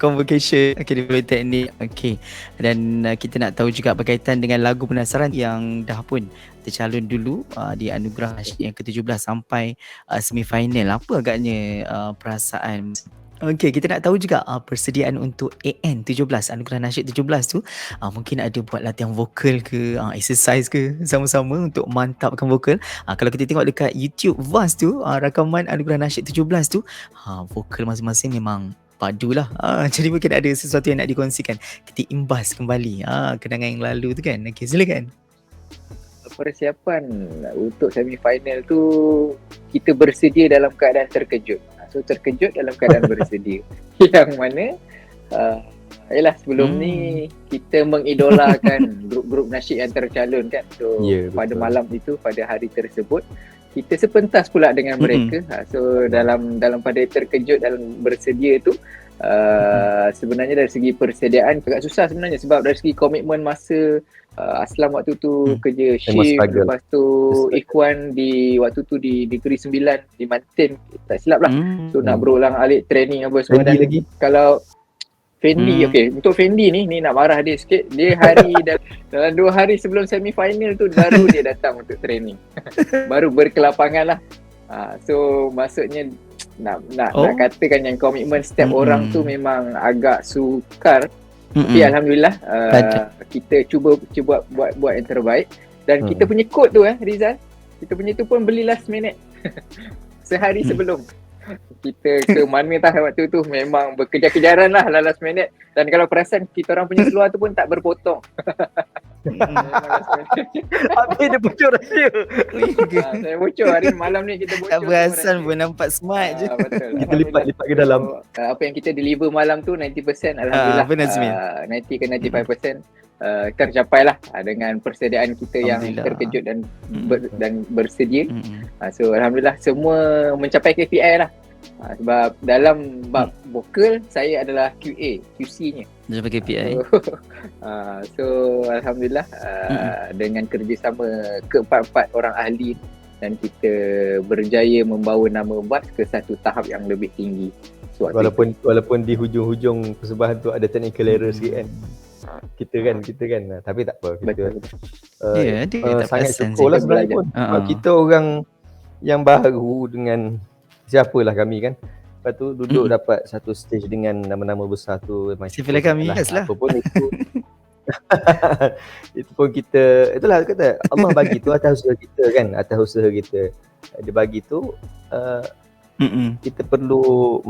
[SPEAKER 1] Convocation. Okey, di Politeknik. Okey. Dan kita nak tahu juga berkaitan dengan lagu Penasaran yang dah pun tercalon dulu di Anugerah Nasyid yang ke-17 sampai semifinal. Apa agaknya perasaan? Okey, kita nak tahu juga persediaan untuk AN17, Anugerah Nasyid 17 tu. Mungkin ada buat latihan vokal ke, exercise ke sama-sama untuk mantapkan vokal. Kalau kita tengok dekat YouTube Vas tu, rakaman Anugerah Nasyid 17 tu, vokal masing-masing memang padu lah. Jadi mungkin ada sesuatu yang nak dikongsikan. Kita imbas kembali kenangan yang lalu tu kan. Okey, silakan.
[SPEAKER 2] Persiapan untuk semifinal tu kita bersedia dalam keadaan terkejut. So terkejut dalam keadaan bersedia. Yang mana yalah sebelum ni kita mengidolakan grup-grup nasyid yang tercalon kan. So pada malam itu, pada hari tersebut kita sepentas pula dengan mereka. So dalam pada terkejut dalam bersedia tu sebenarnya dari segi persediaan agak susah sebenarnya sebab dari segi komitmen masa Aslam waktu tu kerja shift, lepas tu Ikhwan waktu tu di Negeri Sembilan di Mantin, tak silap lah. So nak berulang alik training apa semua. Dan lagi kalau Fendi, untuk Fendi ni nak marah dia sikit. Dia dalam 2 hari sebelum semifinal tu baru dia datang untuk training. Baru berkelapangan lah. So maksudnya nak katakan yang komitmen setiap orang tu memang agak sukar. Tapi alhamdulillah kita cuba buat yang terbaik. Dan kita punya kod tu Rizal, kita punya tu pun beli last minute. Sehari sebelum kita ke mana tahu waktu tu memang berkejar-kejaran lah last minute. Dan kalau perasan kita orang punya seluar tu pun tak berpotong.
[SPEAKER 3] Habis dia bocor rahsia.
[SPEAKER 2] Saya bocor hari malam ni kita bocor.
[SPEAKER 1] Tak perasan pun nampak smart je.
[SPEAKER 2] Betul.
[SPEAKER 3] Kita lipat ke dalam.
[SPEAKER 2] Apa yang kita deliver malam tu 90% alhamdulillah.
[SPEAKER 1] Benar Zmil.
[SPEAKER 2] 90 ke 95% tercapai lah dengan persediaan kita yang terkejut dan bersedia. So alhamdulillah semua mencapai KPI lah. Sebab dalam bab vokal saya adalah QC-nya.
[SPEAKER 1] Dia pakai KPI.
[SPEAKER 2] So alhamdulillah dengan kerjasama keempat-empat orang ahli dan kita berjaya membawa nama Bas ke satu tahap yang lebih tinggi.
[SPEAKER 3] Walaupun di hujung-hujung persembahan tu ada technical error sikit kan. Kita kan tapi tak apa kita. Sangat syukur lah sebenarnya pun. Kita orang yang baru dengan siapalah kami kan. Lepas tu duduk dapat satu stage dengan nama-nama besar tu.
[SPEAKER 1] Siapalah kami lah.
[SPEAKER 3] Apa pun itu. Itu pun kita, itulah kata Allah bagi tu atas usaha kita kan. Atas usaha kita. Dia bagi tu kita perlu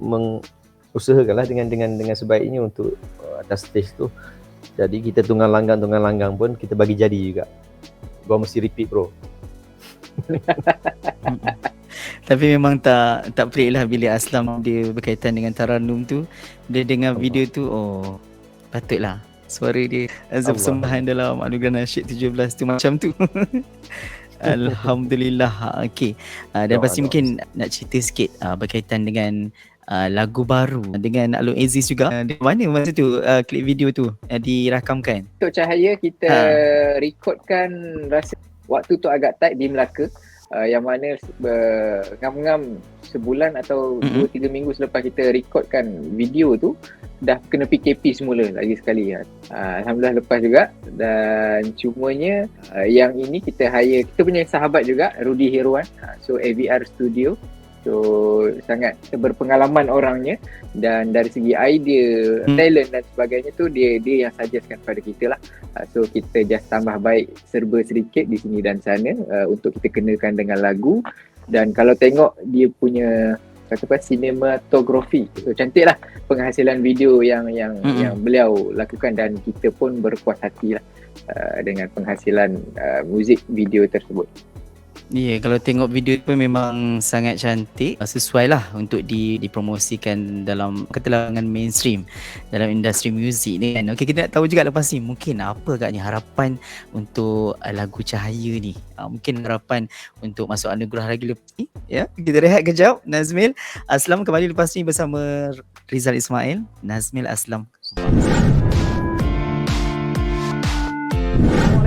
[SPEAKER 3] mengusahakanlah dengan sebaiknya untuk atas stage tu. Jadi kita tunggang langgang pun kita bagi jadi juga. Gua mesti repeat bro.
[SPEAKER 1] Tapi memang tak pelik lah bila Aslam dia berkaitan dengan Taranum tu. Dia dengar video tu, patutlah suara dia azab sembahan dalam Anugerah Nasyid 17 tu macam tu. Alhamdulillah. Okey. Dan pasti mungkin nak cerita sikit berkaitan dengan lagu baru dengan Alun Aziz juga. Di mana masa tu klip video tu dirakamkan?
[SPEAKER 2] Untuk Cahaya kita rekodkan rasa waktu tu agak tight di Melaka. Yang mana ngam-ngam sebulan atau 2-3 minggu selepas kita rekodkan video tu dah kena PKP semula lagi sekali. Alhamdulillah lepas juga, dan cumanya yang ini kita punya sahabat juga, Rudy Heruan, so AVR Studio. So sangat berpengalaman orangnya, dan dari segi idea, talent dan sebagainya tu dia yang suggestkan kepada kita lah. So kita just tambah baik serba sedikit di sini dan sana untuk kita kenakan dengan lagu. Dan kalau tengok dia punya cinematography, so cantik lah penghasilan video yang beliau lakukan, dan kita pun berpuas hati lah dengan penghasilan muzik video tersebut.
[SPEAKER 1] Ya, kalau tengok video pun memang sangat cantik, sesuai lah untuk dipromosikan dalam kalangan mainstream dalam industri muzik ni kan. Okey, kita nak tahu juga lepas ni mungkin apa agaknya harapan untuk lagu Cahaya ni. Mungkin harapan untuk masuk anugerah lagi lepas ni. Ya, kita rehat kejap. Nazmil Aslam kembali lepas ni bersama Rizal Ismail. Nazmil Aslam.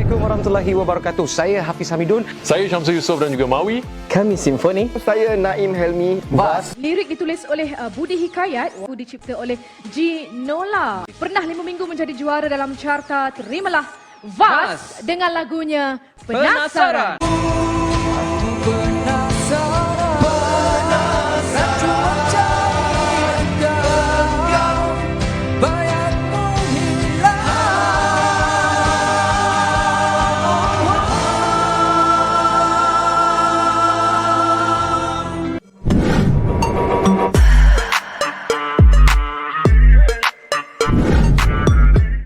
[SPEAKER 4] Assalamualaikum warahmatullahi wabarakatuh. Saya Hafiz Hamidun.
[SPEAKER 5] Saya Syamsul Yusof dan juga Mawi.
[SPEAKER 4] Kami Simfoni.
[SPEAKER 6] Saya Naim Helmi.
[SPEAKER 4] Vas.
[SPEAKER 7] Lirik ditulis oleh Budi Hikayat, dicipta oleh G Nola. Pernah 5 minggu menjadi juara dalam carta. Terimalah Vas dengan lagunya Penasaran.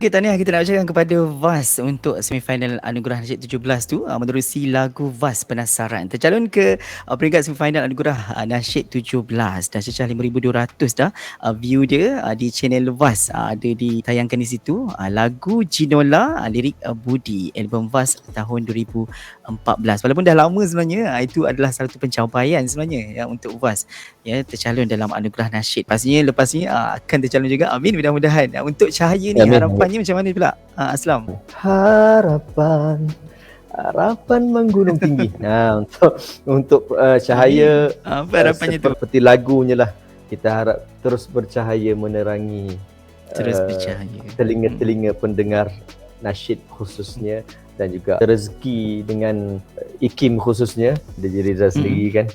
[SPEAKER 1] Okay, tahniah kita nak ucapkan kepada Vas untuk semifinal Anugerah Nasyid 17 tu menerusi lagu Vas Penasaran. Tercalon ke peringkat semifinal Anugerah Nasyid 17 dah cecah 5,200 dah view dia di channel Vas, ada ditayangkan di situ lagu Ginola, lirik Budi, album Vas tahun 2014. Walaupun dah lama sebenarnya, itu adalah satu pencapaian sebenarnya untuk Vas ya, tercalon dalam Anugerah Nasyid. Pastinya lepas ni akan tercalon juga, amin, mudah-mudahan. Untuk Cahaya ni harapan macam mana pula Aslam?
[SPEAKER 3] Harapan menggunung tinggi. Untuk Cahaya,
[SPEAKER 1] apa harapannya tu?
[SPEAKER 3] Seperti lagunya lah, kita harap terus bercahaya menerangi
[SPEAKER 1] bercahaya
[SPEAKER 3] telinga-telinga pendengar nasyid khususnya, dan juga rezeki dengan IKIM khususnya, DJ Rizal sendiri kan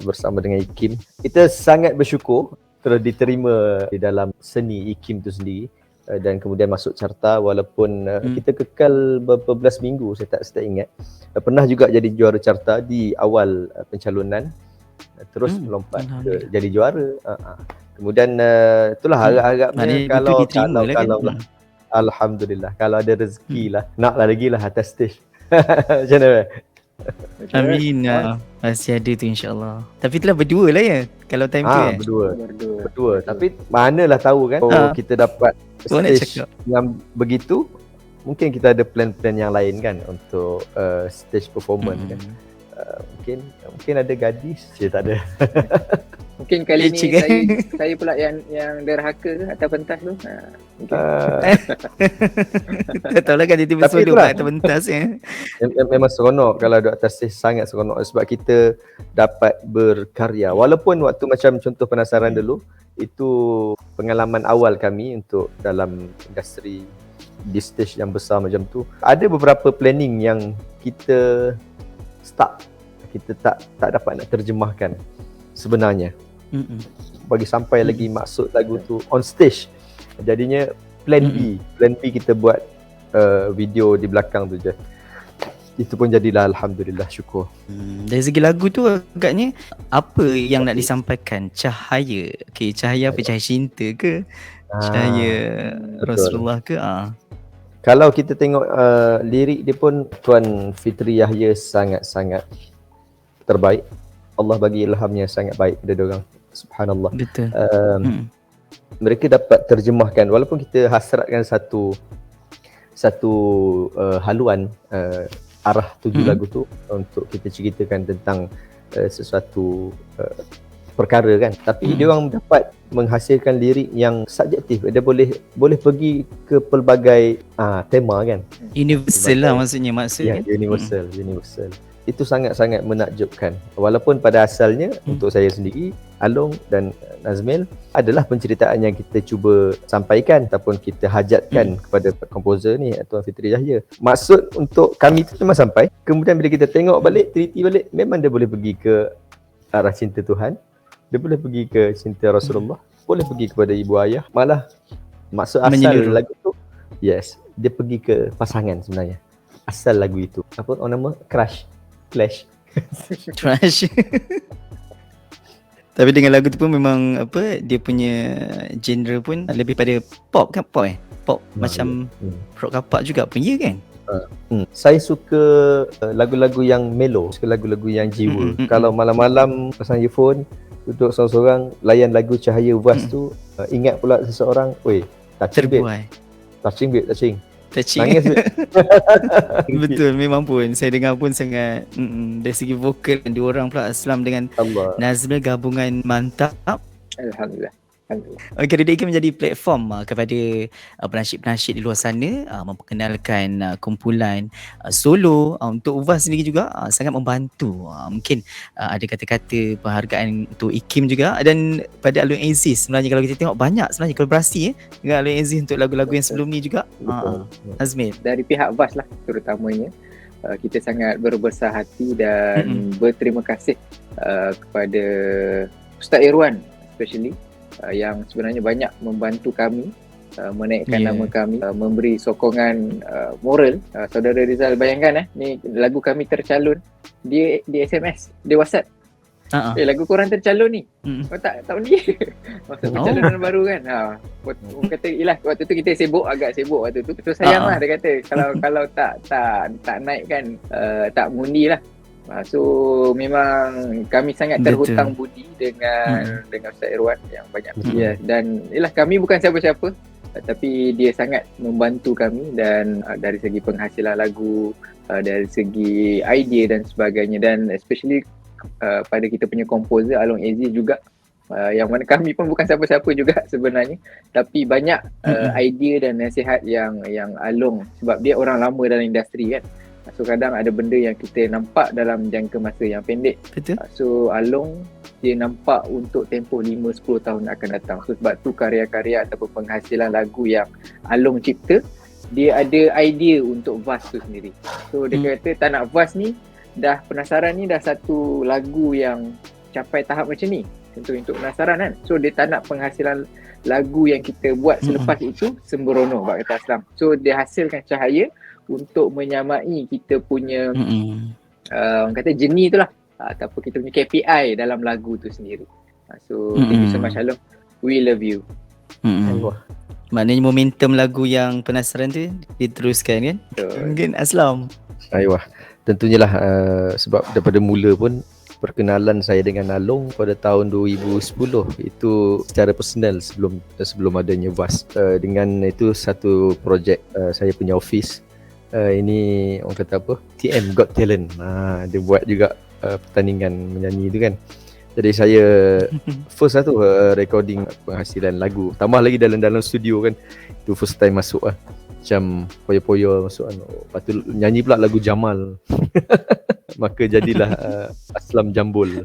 [SPEAKER 3] bersama dengan IKIM. Kita sangat bersyukur terus diterima di dalam seni IKIM tu sendiri, dan kemudian masuk carta, walaupun kita kekal beberapa belas minggu, saya tak ingat. Pernah juga jadi juara carta di awal pencalonan, terus melompat ke jadi juara. Kemudian itulah harap-harapnya kalau alhamdulillah, kalau ada rezeki lah, naklah lagi lah atas stage. Macam mana?
[SPEAKER 1] Amin. Masih ada tu insya-Allah. Tapi itulah berdua lah ya kalau time tu ya.
[SPEAKER 3] Berdua. Tapi manalah tahu kan, kita dapat stage yang begitu, mungkin kita ada plan-plan yang lain kan untuk stage performance kan. Mungkin ada gadis, saya tak ada.
[SPEAKER 2] Mungkin kali ni saya pula yang derhaka ke atas pentas tu.
[SPEAKER 1] Tak tahulah kan, tiba-tiba duduk atas pentas ya.
[SPEAKER 3] Memang seronok kalau duduk atas stage, sangat seronok sebab kita dapat berkarya. Walaupun waktu macam contoh Penasaran dulu, itu pengalaman awal kami untuk dalam industri di stage yang besar macam tu. Ada beberapa planning yang kita stuck, kita tak dapat nak terjemahkan sebenarnya. Bagi sampai lagi maksud lagu tu on stage. Jadinya plan B kita buat video di belakang tu je. Itu pun jadilah, alhamdulillah, syukur.
[SPEAKER 1] Dari segi lagu tu agaknya apa yang nak disampaikan? Cahaya. Okey, cahaya apa? Cahaya cinta ke? Cahaya Rasulullah ke?
[SPEAKER 3] Kalau kita tengok lirik dia pun, Tuan Fitri Yahya sangat-sangat terbaik. Allah bagi ilhamnya sangat baik pada diorang. Subhanallah.
[SPEAKER 1] Betul.
[SPEAKER 3] Mereka dapat terjemahkan, walaupun kita hasratkan satu haluan arah tuju lagu tu untuk kita ceritakan tentang sesuatu perkara kan. Tapi dia orang dapat menghasilkan lirik yang subjektif. Dia boleh pergi ke pelbagai tema kan.
[SPEAKER 1] Universal lah maksudnya.
[SPEAKER 3] Ya, universal. Itu sangat-sangat menakjubkan. Walaupun pada asalnya untuk saya sendiri, Along dan Nazmil adalah penceritaan yang kita cuba sampaikan ataupun kita hajatkan kepada komposer ni, Tuan Fitri Yahya. Maksud untuk kami tu memang sampai. Kemudian bila kita tengok balik, teliti balik, memang dia boleh pergi ke arah cinta Tuhan. Dia boleh pergi ke cinta Rasulullah. Boleh pergi kepada ibu ayah. Malah maksud asal lagu tu, yes, dia pergi ke pasangan sebenarnya. Asal lagu itu. Apa orang nama? Clash.
[SPEAKER 1] Tapi dengan lagu tu pun memang dia punya genre pun lebih pada pop kan? Pop macam rock kapak juga pun, ya kan?
[SPEAKER 3] Saya suka lagu-lagu yang mellow, suka lagu-lagu yang jiwa. Kalau malam-malam pasang earphone, duduk seorang-seorang layan lagu Cahaya Vast tu, ingat pula seseorang, touching babe. Nangis
[SPEAKER 1] Betul, memang pun saya dengar pun sangat dari segi vokal dua orang pula, Aslam dengan Nazmil, gabungan mantap.
[SPEAKER 2] Alhamdulillah.
[SPEAKER 1] Okay, Didik menjadi platform kepada penasyid-penasyid di luar sana memperkenalkan kumpulan solo untuk Vast sendiri juga sangat membantu. Mungkin ada kata-kata penghargaan untuk Ikim juga, dan pada Alun Aziz sebenarnya kalau kita tengok banyak sebenarnya kolaborasi dengan Alun Aziz untuk lagu-lagu yang sebelum ni juga. Azmil,
[SPEAKER 2] dari pihak Vast lah terutamanya, kita sangat berbesar hati dan berterima kasih kepada Ustaz Irwan especially, yang sebenarnya banyak membantu kami menaikkan nama kami, memberi sokongan moral. Saudara Rizal, bayangkan ni lagu kami tercalon, dia di SMS, di WhatsApp. Lagu korang tercalon ni. Kau tak undi. Masa pencalonan baru kan. Kata ilah waktu tu kita agak sibuk waktu tu. Tu sayang lah, dia kata kalau tak naik kan, tak mengundi lah. So memang kami sangat terhutang budi dengan Ustaz Irwan yang banyak dan ialah kami bukan siapa-siapa, tapi dia sangat membantu kami, dan dari segi penghasilan lagu, dari segi idea dan sebagainya, dan especially pada kita punya komposer Along Aziz juga, yang mana kami pun bukan siapa-siapa juga sebenarnya, tapi banyak idea dan nasihat yang Along, sebab dia orang lama dalam industri kan. So kadang ada benda yang kita nampak dalam jangka masa yang pendek.
[SPEAKER 1] Betul.
[SPEAKER 2] So Along dia nampak untuk tempoh 5-10 tahun akan datang. So sebab tu karya-karya ataupun penghasilan lagu yang Along cipta, dia ada idea untuk Vast tu sendiri. So dia kata tak nak Vast ni, dah penasaran ni dah satu lagu yang capai tahap macam ni. Tentu untuk penasaran kan. So dia tak nak penghasilan lagu yang kita buat selepas itu sembrono, bak kata Aslam. So dia hasilkan cahaya untuk menyamai kita punya orang kata jenis tu lah, ataupun kita punya KPI dalam lagu tu sendiri. So thank you so much Along, we love you.
[SPEAKER 1] Maknanya momentum lagu yang penasaran tu diteruskan kan. Mungkin Aslam.
[SPEAKER 3] Ayuh, tentunya lah sebab daripada mula pun perkenalan saya dengan Along pada tahun 2010 itu secara personal sebelum adanya Vast. Dengan itu satu projek saya punya office. Ini orang kata apa? TM Got Talent. Dia buat juga pertandingan menyanyi tu kan. Jadi saya first lah tu recording penghasilan lagu. Tambah lagi dalam studio kan. Itu first time masuk lah. Macam poyo-poyo masuk kan. Lepas tu nyanyi pula lagu Jamal. Maka jadilah Aslam Jambul.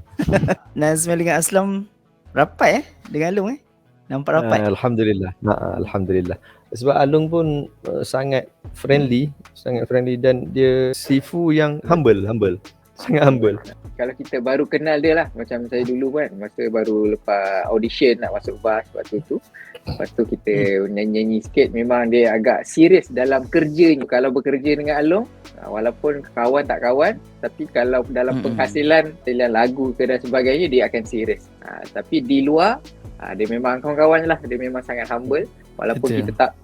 [SPEAKER 1] Nazmil dengan Aslam rapat dengan Along nampak rapat.
[SPEAKER 3] Alhamdulillah. Alhamdulillah. Sebab Along pun sangat friendly dan dia sifu yang humble. Sangat humble.
[SPEAKER 2] Kalau kita baru kenal dia lah, macam saya dulu kan, masa baru lepas audition nak masuk Vast waktu tu. Lepas tu kita nyanyi-nyanyi sikit, memang dia agak serius dalam kerja. Kalau bekerja dengan Along, walaupun kawan tak kawan, tapi kalau dalam penghasilan lagu ke dan sebagainya, dia akan serius. Tapi di luar, dia memang kawan-kawan lah, dia memang sangat humble. Walaupun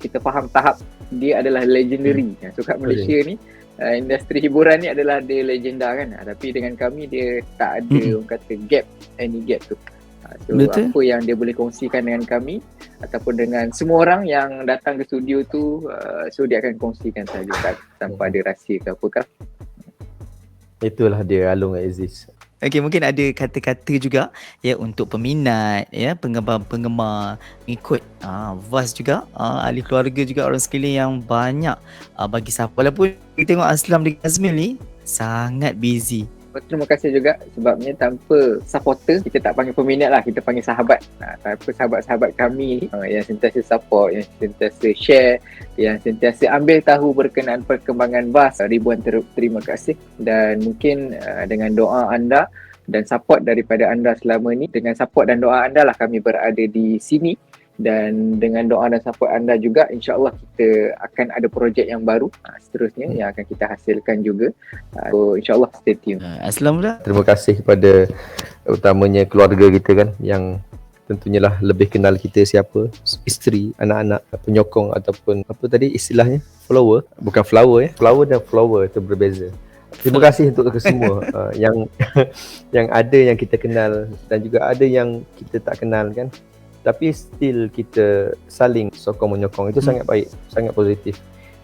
[SPEAKER 2] kita faham tahap dia adalah legendary. So kat Malaysia ni, industri hiburan ni adalah dia legenda kan. Tapi dengan kami dia tak ada orang kata any gap tu. So betul. Apa yang dia boleh kongsikan dengan kami ataupun dengan semua orang yang datang ke studio tu, so dia akan kongsikan saja tanpa ada rahsia ke apakah.
[SPEAKER 3] Itulah dia Alung Aziz.
[SPEAKER 1] Okey, mungkin ada kata-kata juga ya untuk peminat ya, penggemar mengikut VAS juga, ahli keluarga juga, orang sekeliling yang banyak bagi support. Walaupun kita tengok Aslam dengan Azmil ni sangat busy.
[SPEAKER 2] Terima kasih juga sebabnya tanpa supporter, kita tak panggil peminat lah, kita panggil sahabat. Tanpa sahabat-sahabat kami ni yang sentiasa support, yang sentiasa share, yang sentiasa ambil tahu berkenaan perkembangan VAS, ribuan terima kasih. Dan mungkin dengan doa anda dan support daripada anda selama ni, dengan support dan doa anda lah kami berada di sini. Dan dengan doa dan support anda juga, insyaAllah kita akan ada projek yang baru seterusnya yang akan kita hasilkan juga. So insyaAllah stay tune.
[SPEAKER 1] Aslam pula.
[SPEAKER 3] Terima kasih kepada utamanya keluarga kita kan, yang tentunya lah lebih kenal kita siapa, isteri, anak-anak, penyokong ataupun apa tadi istilahnya, follower. Bukan flower flower dan follower itu berbeza. Terima kasih untuk semua yang ada yang kita kenal dan juga ada yang kita tak kenal kan. Tapi still kita saling sokong menyokong, itu sangat baik, sangat positif.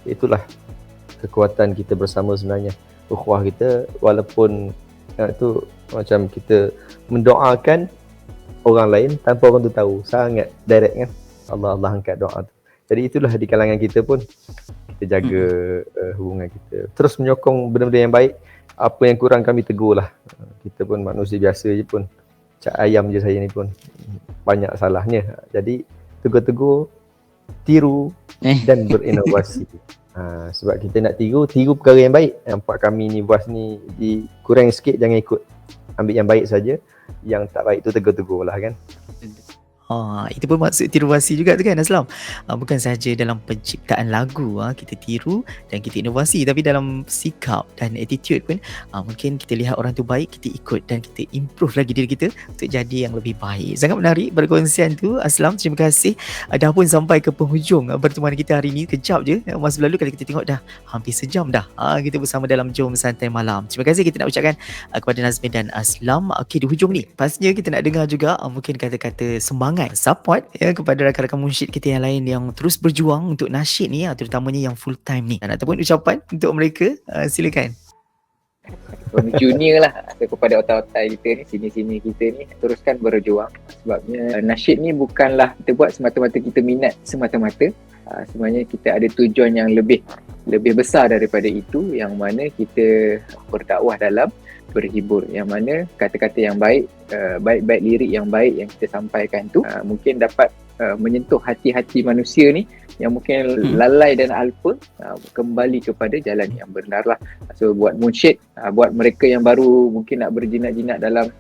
[SPEAKER 3] Itulah kekuatan kita bersama sebenarnya, ukhuwah kita. Walaupun itu macam kita mendoakan orang lain tanpa orang tu tahu, sangat direct kan. Allah angkat doa tu. Jadi itulah di kalangan kita pun kita jaga hubungan kita, terus menyokong benda-benda yang baik. Apa yang kurang kami tegur lah. Kita pun manusia biasa je pun, cak ayam je saya ni pun banyak salahnya. Jadi tegur-tegur, tiru dan berinovasi. Sebab kita nak tiru perkara yang baik. Nampak kami ni VAS ni kurang sikit, jangan ikut, ambil yang baik saja. Yang tak baik tu tegur-tegur lah kan.
[SPEAKER 1] Itu pun maksud inovasi juga tu kan Aslam. Bukan sahaja dalam penciptaan lagu kita tiru dan kita inovasi, tapi dalam sikap dan attitude pun mungkin kita lihat orang tu baik, kita ikut dan kita improve lagi diri kita untuk jadi yang lebih baik. Sangat menarik perkongsian tu Aslam. Terima kasih. Dah pun sampai ke penghujung pertemuan kita hari ni. Kejap je. Masa lalu kalau kita tengok dah hampir sejam dah kita bersama dalam Jom Santai Malam. Terima kasih kita nak ucapkan kepada Nazmin dan Aslam. Okey, di hujung ni pastinya kita nak dengar juga mungkin kata-kata semangat, support kepada rakan-rakan munsyid kita yang lain yang terus berjuang untuk nasyid ni, terutamanya yang full time ni. Ataupun ucapan untuk mereka, silakan.
[SPEAKER 2] Junior lah kepada otak-otak kita ni, sini-sini kita ni, teruskan berjuang. Sebabnya nasyid ni bukanlah kita buat semata-mata kita minat semata-mata. Sebenarnya kita ada tujuan yang lebih besar daripada itu, yang mana kita berdakwah dalam berhibur, yang mana kata-kata yang baik, baik-baik lirik yang baik yang kita sampaikan tu mungkin dapat menyentuh hati-hati manusia ni yang mungkin lalai dan alpa, kembali kepada jalan yang benar lah. So buat munsyid, buat mereka yang baru mungkin nak berjinak-jinak dalam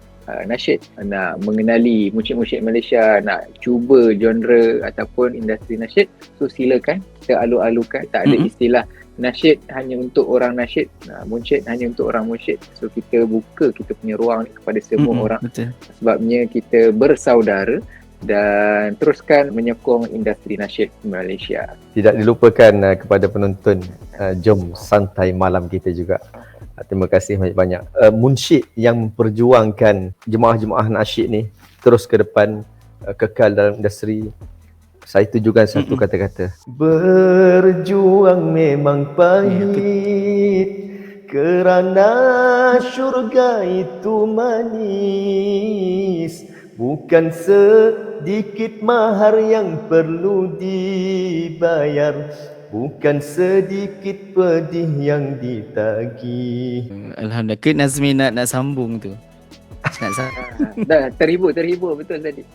[SPEAKER 2] nasyid, nak mengenali munsyid-munsyid Malaysia, nak cuba genre ataupun industri nasyid, so silakan, kita alu-alukan. Tak ada istilah nasyid hanya untuk orang nasyid, munsyid hanya untuk orang munsyid. So kita buka kita punya ruang ni kepada semua orang.
[SPEAKER 1] Betul. Sebabnya
[SPEAKER 2] kita bersaudara dan teruskan menyokong industri nasyid Malaysia.
[SPEAKER 3] Tidak dilupakan kepada penonton Jom Santai Malam kita juga. Terima kasih banyak-banyak. Munsyid yang memperjuangkan jemaah-jemaah nasyid ni terus ke depan, kekal dalam industri. Saya tujukan satu kata-kata. Berjuang memang pahit, kerana syurga itu manis. Bukan sedikit mahar yang perlu dibayar, bukan sedikit pedih yang ditagih.
[SPEAKER 1] Alhamdulillah. Ke Nazmin nak sambung tu.
[SPEAKER 2] Dah terhibur betul tadi.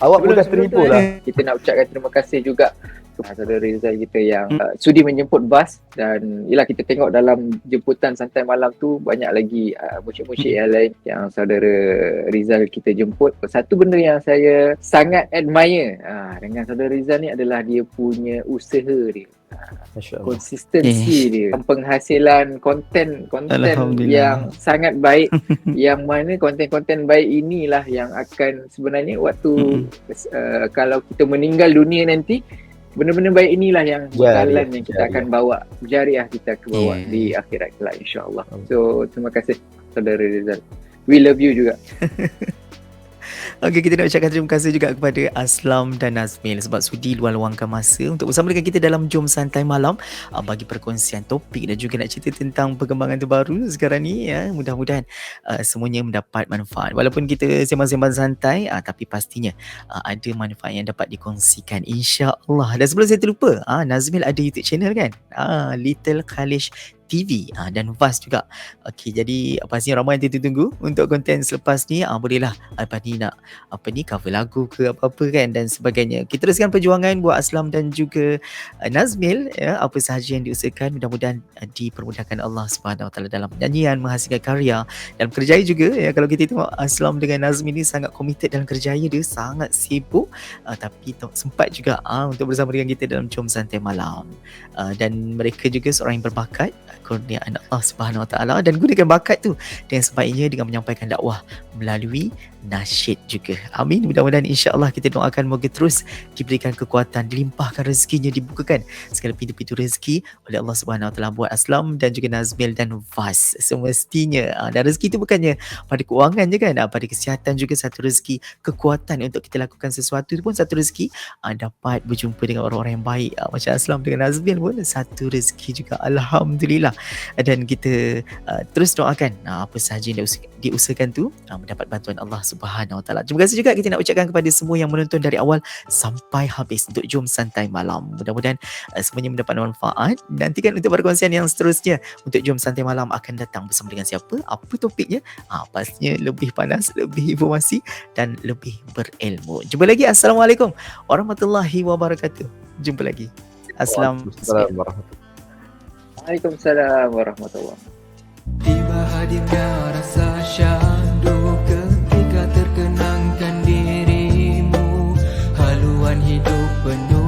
[SPEAKER 3] Awak pun dah terhibur lah.
[SPEAKER 2] Kita nak ucapkan terima kasih juga kepada saudara Rizal kita yang sudi menjemput VAS. Dan yelah, kita tengok dalam jemputan santai malam tu banyak lagi munsyid-munsyid yang lain yang saudara Rizal kita jemput. Satu benda yang saya sangat admire dengan saudara Rizal ni adalah dia punya usaha dia, konsistensi dia, penghasilan konten yang sangat baik. Yang mana konten-konten baik inilah yang akan sebenarnya waktu kalau kita meninggal dunia nanti, benda-benda baik inilah yang bekalan yang kita akan bawa, jariah kita ke bawah di akhirat kelak, insyaAllah. So terima kasih saudara Rizal, we love you juga.
[SPEAKER 1] Okey, kita nak ucapkan terima kasih juga kepada Aslam dan Nazmil sebab sudi luangkan masa untuk bersama dengan kita dalam Jom Santai Malam, bagi perkongsian topik dan juga nak cerita tentang perkembangan terbaru sekarang ni ya. Mudah-mudahan semuanya mendapat manfaat. Walaupun kita sembang-sembang santai, tapi pastinya ada manfaat yang dapat dikongsikan, insya-Allah. Dan sebelum saya terlupa, Nazmil ada YouTube channel kan? Little Khalish TV dan Vas juga. Okey, jadi pastinya ramai yang tunggu untuk konten selepas ni. Bolehlah lepas ni nak cover lagu ke apa-apa kan dan sebagainya. Kita teruskan perjuangan buat Aslam dan juga Nazmil ya, apa sahaja yang diusahakan mudah-mudahan dipermudahkan Allah Subhanahu Wa Taala dalam nyanyian, menghasilkan karya dalam kerjaya juga ya. Kalau kita tengok Aslam dengan Nazmil ni sangat committed dalam kerjaya dia, sangat sibuk tapi sempat juga untuk bersama dengan kita dalam Jom Santai Malam. Dan mereka juga seorang yang berbakat, kurniaan Allah Subhanahu Wa Taala, dan gunakan bakat tu dengan sebaiknya dengan menyampaikan dakwah melalui nasyid juga. Amin. Mudah-mudahan insya-Allah kita doakan moga terus diberikan kekuatan, dilimpahkan rezekinya, dibukakan segala pintu-pintu rezeki oleh Allah Subhanahu Wa Taala buat Aslam dan juga Nazmil dan Vas semestinya. Dan rezeki itu bukannya pada keuangan je kan, pada kesihatan juga satu rezeki, kekuatan untuk kita lakukan sesuatu pun satu rezeki, dapat berjumpa dengan orang-orang yang baik macam Aslam dengan Nazmil pun satu rezeki juga, alhamdulillah. Dan kita terus doakan apa sahaja yang diusahakan tu mendapat bantuan Allah Subhanahu Wa Taala. Terima kasih juga kita nak ucapkan kepada semua yang menonton dari awal sampai habis untuk Jom Santai Malam. Mudah-mudahan semuanya mendapat manfaat. Nantikan untuk perkongsian yang seterusnya untuk Jom Santai Malam akan datang bersama dengan siapa, apa topiknya, pastinya lebih panas, lebih informasi dan lebih berilmu. Jumpa lagi. Assalamualaikum warahmatullahi wabarakatuh. Jumpa lagi.
[SPEAKER 3] Waalaikumsalam warahmatullahi.
[SPEAKER 2] Waalaikumsalam warahmatullahi.
[SPEAKER 6] Tiba hadirnya rasa syahdu ketika terkenangkan dirimu, haluan hidup penuh